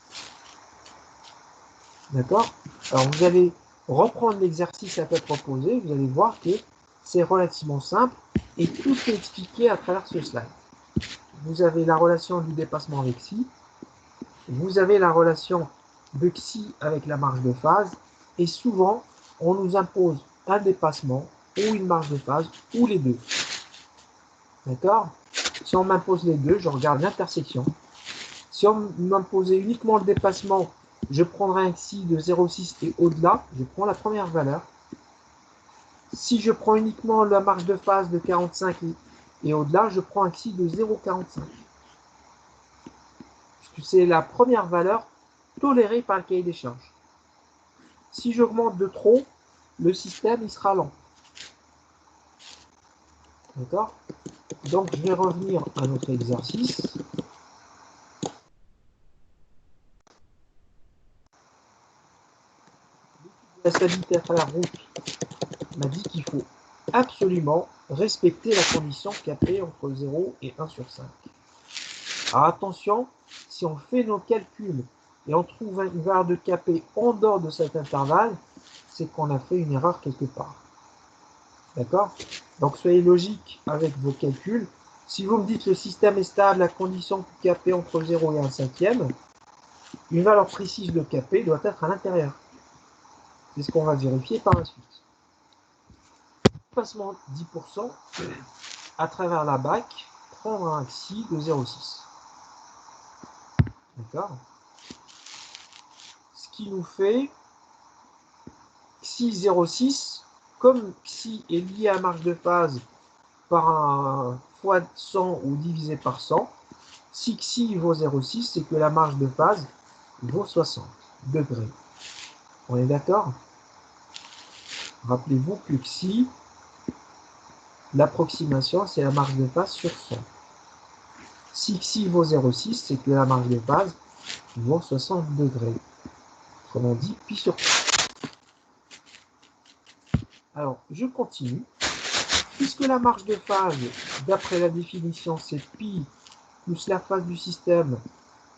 D'accord? Alors vous allez reprendre l'exercice à tête reposée, vous allez voir que c'est relativement simple et tout est expliqué à travers ce slide. Vous avez la relation du dépassement avec xi, vous avez la relation de xi avec la marge de phase, et souvent on nous impose un dépassement ou une marge de phase ou les deux. D'accord? Si on m'impose les deux, je regarde l'intersection. Si on m'imposait uniquement le dépassement, je prendrai un xi de 0,6 et au-delà, je prends la première valeur. Si je prends uniquement la marge de phase de 45 et au-delà, je prends un xi de 0,45. c'est la première valeur tolérée par le cahier des charges. Si j'augmente de trop, le système il sera lent. D'accord? Donc, je vais revenir à notre exercice. La stabilité à la route m'a dit qu'il faut absolument respecter la condition KP entre 0 et 1 sur 5. Alors attention, si on fait nos calculs et on trouve une valeur de KP en dehors de cet intervalle, c'est qu'on a fait une erreur quelque part. D'accord? Donc soyez logique avec vos calculs. Si vous me dites que le système est stable à condition que KP entre 0 et 1 cinquième, une valeur précise de KP doit être à l'intérieur. C'est ce qu'on va vérifier par la suite. Passement 10% à travers la BAC, prendre un XI de 0,6. D'accord? Ce qui nous fait XI 0,6, comme XI est lié à marge de phase par un fois 100 ou divisé par 100, si XI vaut 0,6, c'est que la marge de phase vaut 60 degrés. On est d'accord? Rappelez-vous que XI, l'approximation, c'est la marge de phase sur 100. Si XI vaut 0,6, c'est que la marge de phase vaut 60 degrés. Autrement dit, pi sur 3. Alors, je continue. Puisque la marge de phase, d'après la définition, c'est pi plus la phase du système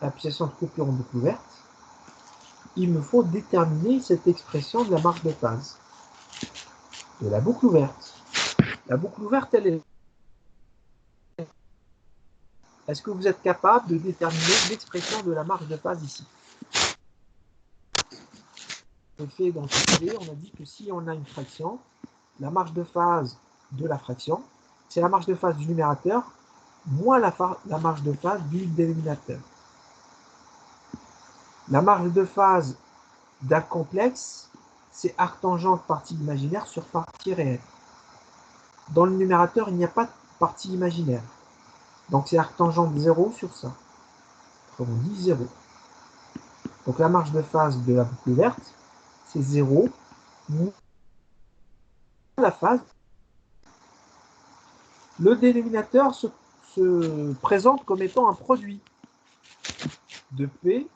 à puissance de coupure en boucle ouverte, il me faut déterminer cette expression de la marge de phase de la boucle ouverte. La boucle ouverte, elle est... Est-ce que vous êtes capable de déterminer l'expression de la marge de phase ici? On fait dans cette idée, on a dit que si on a une fraction, la marge de phase de la fraction, c'est la marge de phase du numérateur moins la marge de phase du dénominateur. La marge de phase d'un complexe, c'est arctangente partie imaginaire sur partie réelle. Dans le numérateur, il n'y a pas de partie imaginaire. Donc c'est arctangente 0 sur ça. Comme on dit 0. Donc la marge de phase de la boucle ouverte, c'est 0 moins la phase. Le dénominateur se présente comme étant un produit de P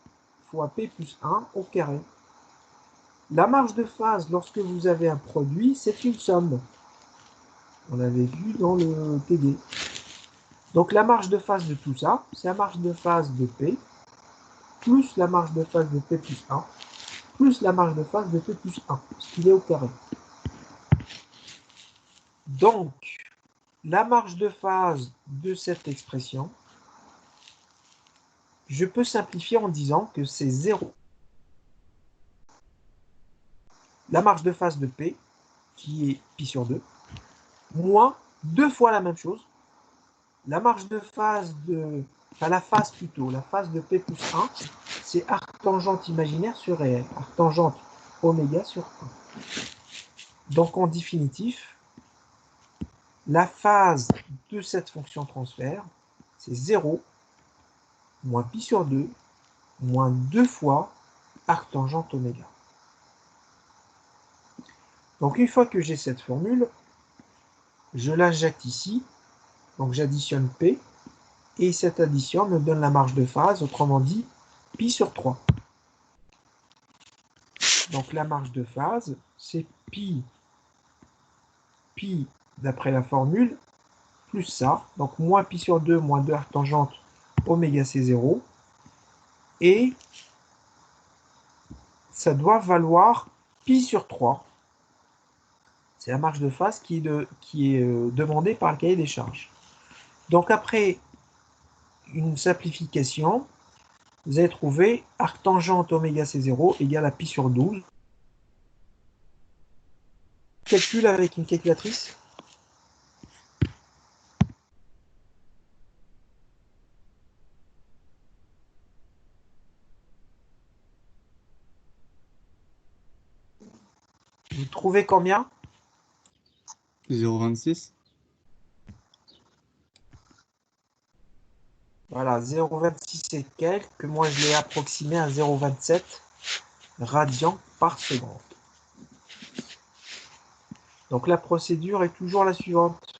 fois P plus 1 au carré. La marge de phase, lorsque vous avez un produit, c'est une somme. On l'avait vu dans le TD. Donc la marge de phase de tout ça, c'est la marge de phase de P, plus la marge de phase de P plus 1, plus la marge de phase de P plus 1, ce qui est au carré. Donc, la marge de phase de cette expression, je peux simplifier en disant que c'est 0. La marge de phase de P, qui est pi sur 2, moins 2 fois la même chose, la marge de phase de... Enfin, la phase plutôt, la phase de P plus 1, c'est arctangente imaginaire sur réel, arctangente oméga sur 1. Donc, en définitif, la phase de cette fonction transfert, c'est 0 moins pi sur 2 moins 2 fois arctangente oméga. Donc, une fois que j'ai cette formule, je l'injecte ici. Donc, j'additionne P. Et cette addition me donne la marge de phase, autrement dit, pi sur 3. Donc, la marge de phase, c'est pi d'après la formule, plus ça. Donc, moins pi sur 2, moins 2 arctangente oméga c'est 0. Et ça doit valoir pi sur 3. C'est la marge de phase qui est demandée par le cahier des charges. Donc après une simplification, vous allez trouver arctangente oméga C0 égale à pi sur 12. Calcul avec une calculatrice. Vous trouvez combien? 0,26. Voilà, 0,26 et quelques, que moi je l'ai approximé à 0,27 radians par seconde. Donc la procédure est toujours la suivante.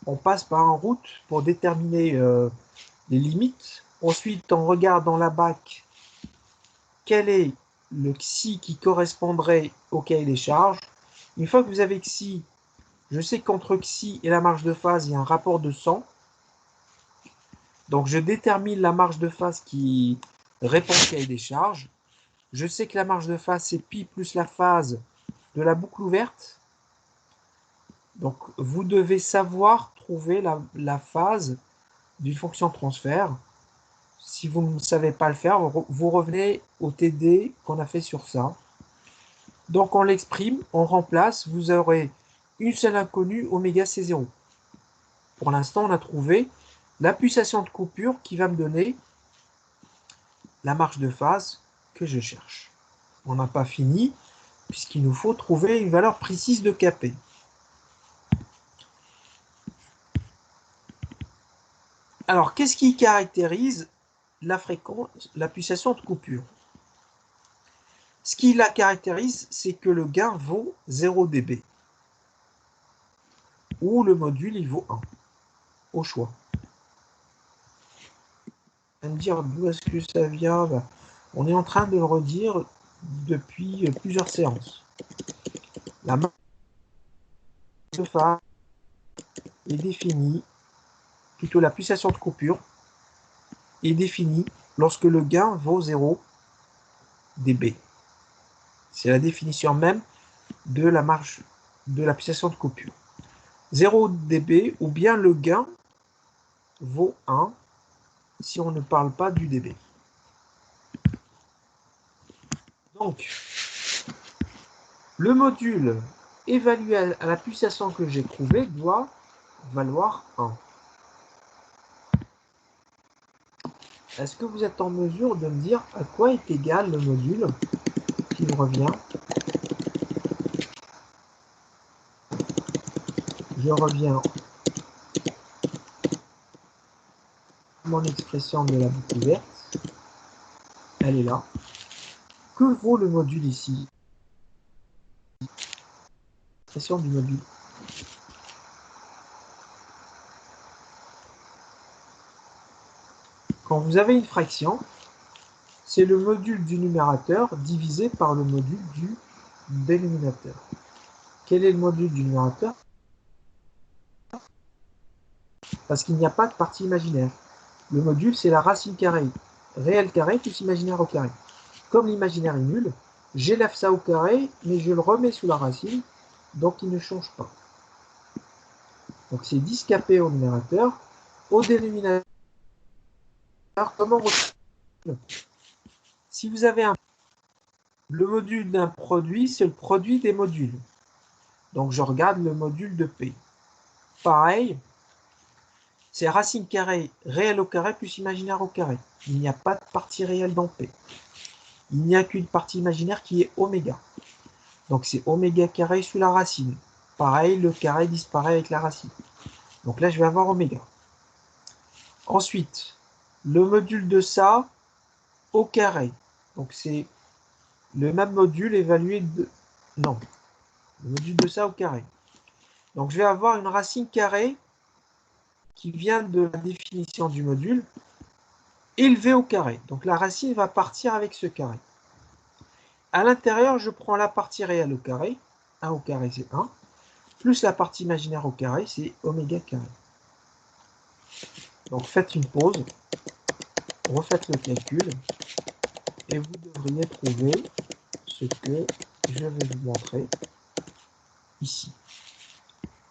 On passe par un route pour déterminer les limites. Ensuite, on regarde dans la BAC quel est le xi qui correspondrait au cahier des charges. Une fois que vous avez xi, je sais qu'entre xi et la marge de phase, il y a un rapport de 100. Donc je détermine la marge de phase qui répond au cahier des charges. Je sais que la marge de phase, c'est pi plus la phase de la boucle ouverte. Donc vous devez savoir trouver la phase d'une fonction de transfert. Si vous ne savez pas le faire, vous revenez au TD qu'on a fait sur ça. Donc on l'exprime, on remplace, vous aurez une seule inconnue, oméga C0. Pour l'instant, on a trouvé la pulsation de coupure qui va me donner la marge de phase que je cherche. On n'a pas fini, puisqu'il nous faut trouver une valeur précise de Kp. Alors, qu'est-ce qui caractérise la fréquence, la pulsation de coupure? Ce qui la caractérise, c'est que le gain vaut 0 dB. Ou le module, il vaut 1. Au choix. On va me dire d'où est-ce que ça vient? On est en train de le redire depuis plusieurs séances. La marge de phase est définie, plutôt la pulsation de coupure est définie lorsque le gain vaut 0 dB. C'est la définition même de la marge de la pulsation de coupure. 0 dB ou bien le gain vaut 1 si on ne parle pas du dB. Donc, le module évalué à la pulsation que j'ai trouvée doit valoir 1. Est-ce que vous êtes en mesure de me dire à quoi est égal le module qui me revient? Je reviens à mon expression de la boucle ouverte. Elle est là. Que vaut le module ici? Expression du module. Quand vous avez une fraction, c'est le module du numérateur divisé par le module du dénominateur. Quel est le module du numérateur? Parce qu'il n'y a pas de partie imaginaire. Le module, c'est la racine carrée. Réel carré plus imaginaire au carré. Comme l'imaginaire est nul, j'élève ça au carré, mais je le remets sous la racine, donc il ne change pas. Donc c'est 10 Kp au numérateur. Au dénominateur, comment retrouver? Si vous avez le module d'un produit, c'est le produit des modules. Donc je regarde le module de P. Pareil, c'est racine carrée réelle au carré plus imaginaire au carré. Il n'y a pas de partie réelle dans P. Il n'y a qu'une partie imaginaire qui est oméga. Donc c'est oméga carré sous la racine. Pareil, le carré disparaît avec la racine. Donc là, je vais avoir oméga. Ensuite, le module de ça au carré. Donc c'est le même module évalué de... Non, le module de ça au carré. Donc je vais avoir une racine carrée qui vient de la définition du module élevée au carré. Donc la racine va partir avec ce carré. À l'intérieur, je prends la partie réelle au carré. 1 au carré, c'est 1. Plus la partie imaginaire au carré, c'est oméga carré. Donc faites une pause, refaites le calcul, et vous devriez trouver ce que je vais vous montrer ici.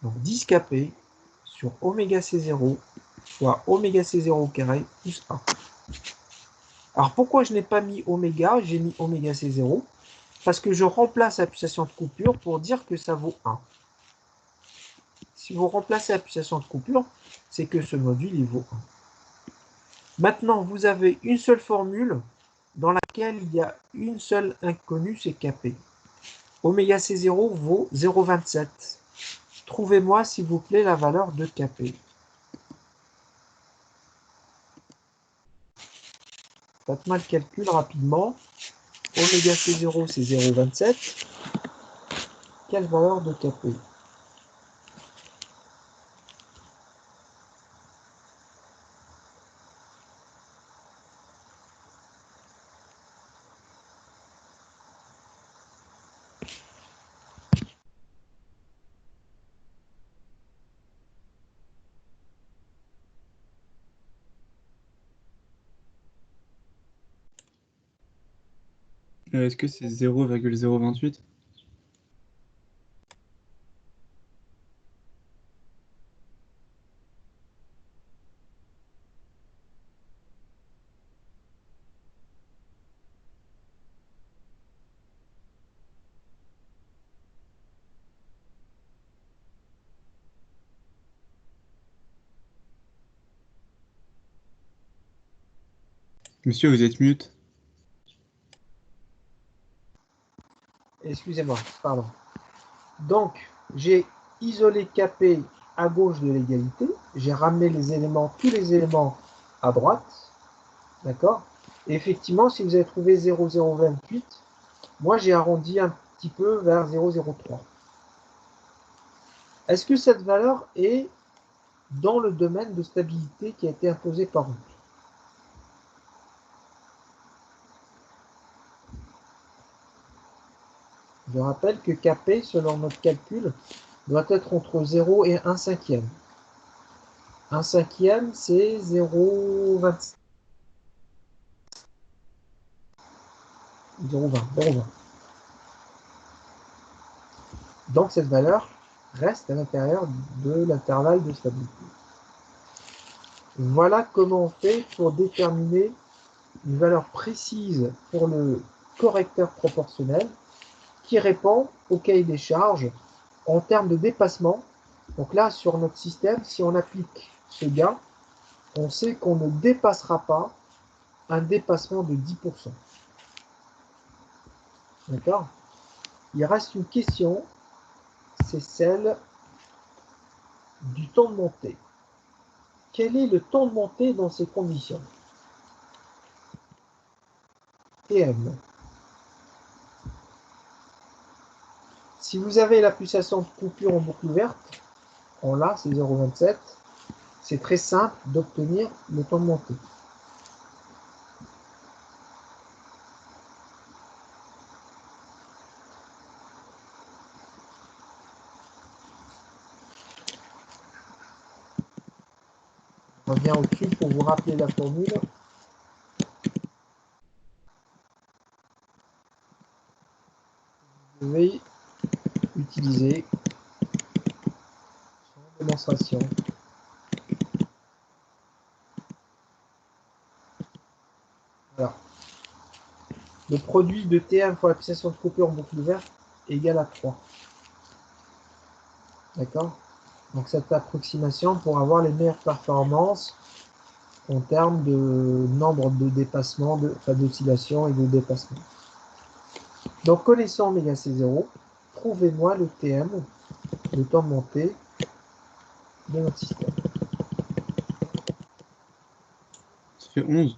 Donc 10 Kp sur oméga C0 fois oméga C0 au carré plus 1. Alors pourquoi je n'ai pas mis oméga, j'ai mis oméga C0? Parce que je remplace la pulsation de coupure pour dire que ça vaut 1. Si vous remplacez la pulsation de coupure, c'est que ce module il vaut 1. Maintenant, vous avez une seule formule dans laquelle il y a une seule inconnue, c'est Kp. Oméga C0 vaut 0,27. Trouvez-moi, s'il vous plaît, la valeur de Kp. Faites-moi le calcul rapidement. Oméga C0, c'est 0,27. Quelle valeur de Kp? Est-ce que c'est 0,028? Monsieur, vous êtes mute. Excusez-moi, pardon. Donc, j'ai isolé Kp à gauche de l'égalité. J'ai ramené les éléments, tous les éléments à droite. D'accord? Et effectivement, si vous avez trouvé 0,028, moi j'ai arrondi un petit peu vers 0,03. Est-ce que cette valeur est dans le domaine de stabilité qui a été imposé par vous? Je rappelle que Kp, selon notre calcul, doit être entre 0 et 1 cinquième. 1 cinquième, c'est 0,20. 0,20. Donc cette valeur reste à l'intérieur de l'intervalle de stabilité. Voilà comment on fait pour déterminer une valeur précise pour le correcteur proportionnel qui répond au cahier des charges en termes de dépassement. Donc là, sur notre système, si on applique ce gain, on sait qu'on ne dépassera pas un dépassement de 10%. D'accord? Il reste une question, c'est celle du temps de montée. Quel est le temps de montée dans ces conditions? Tm. Si vous avez la pulsation de coupure en boucle ouverte, on l'a, c'est 0,27, c'est très simple d'obtenir le temps de montée. Je reviens au-dessus pour vous rappeler la formule. Vous devez utiliser en démonstration voilà. Le produit de Tm fois la pulsation de coupure en boucle ouverte est égal à 3. D'accord? Donc cette approximation pour avoir les meilleures performances en termes de nombre de dépassements, d'oscillations et de dépassements. Donc connaissant oméga C0, trouvez-moi le Tm, le temps de montée de notre système. Ça fait 11.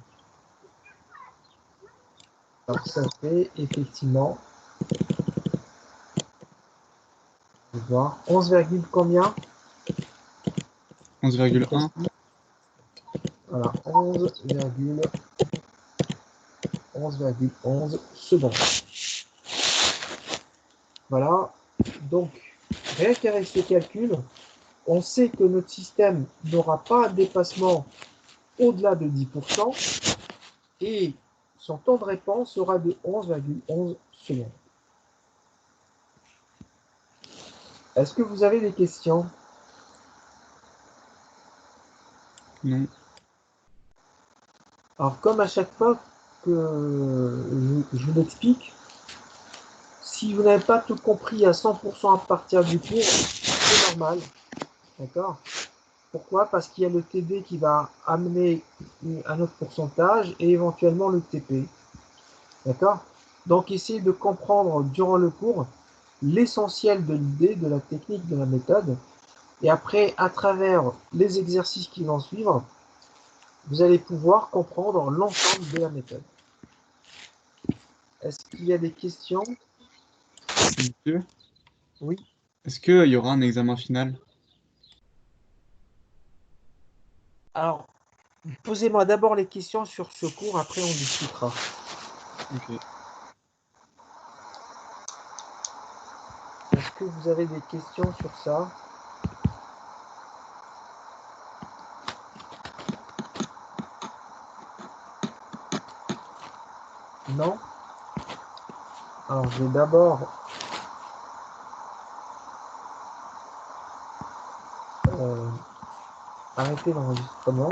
Alors ça fait effectivement, on va voir, 11, combien? 11,1. Voilà, 11,11 secondes. Voilà, donc rien qu'avec ces calculs, on sait que notre système n'aura pas un dépassement au-delà de 10% et son temps de réponse sera de 11,11 secondes. Est-ce que vous avez des questions? Non. Alors, comme à chaque fois que je vous l'explique, si vous n'avez pas tout compris à 100% à partir du cours, c'est normal. D'accord? Pourquoi? Parce qu'il y a le TD qui va amener un autre pourcentage et éventuellement le TP. D'accord? Donc, essayez de comprendre durant le cours l'essentiel de l'idée, de la technique, de la méthode. Et après, à travers les exercices qui vont suivre, vous allez pouvoir comprendre l'ensemble de la méthode. Est-ce qu'il y a des questions? Monsieur, Oui. est-ce qu'il y aura un examen final? Alors, posez-moi d'abord les questions sur ce cours, après on discutera. Ok. Est-ce que vous avez des questions sur ça? Non? Alors, je vais d'abord arrêter l'enregistrement.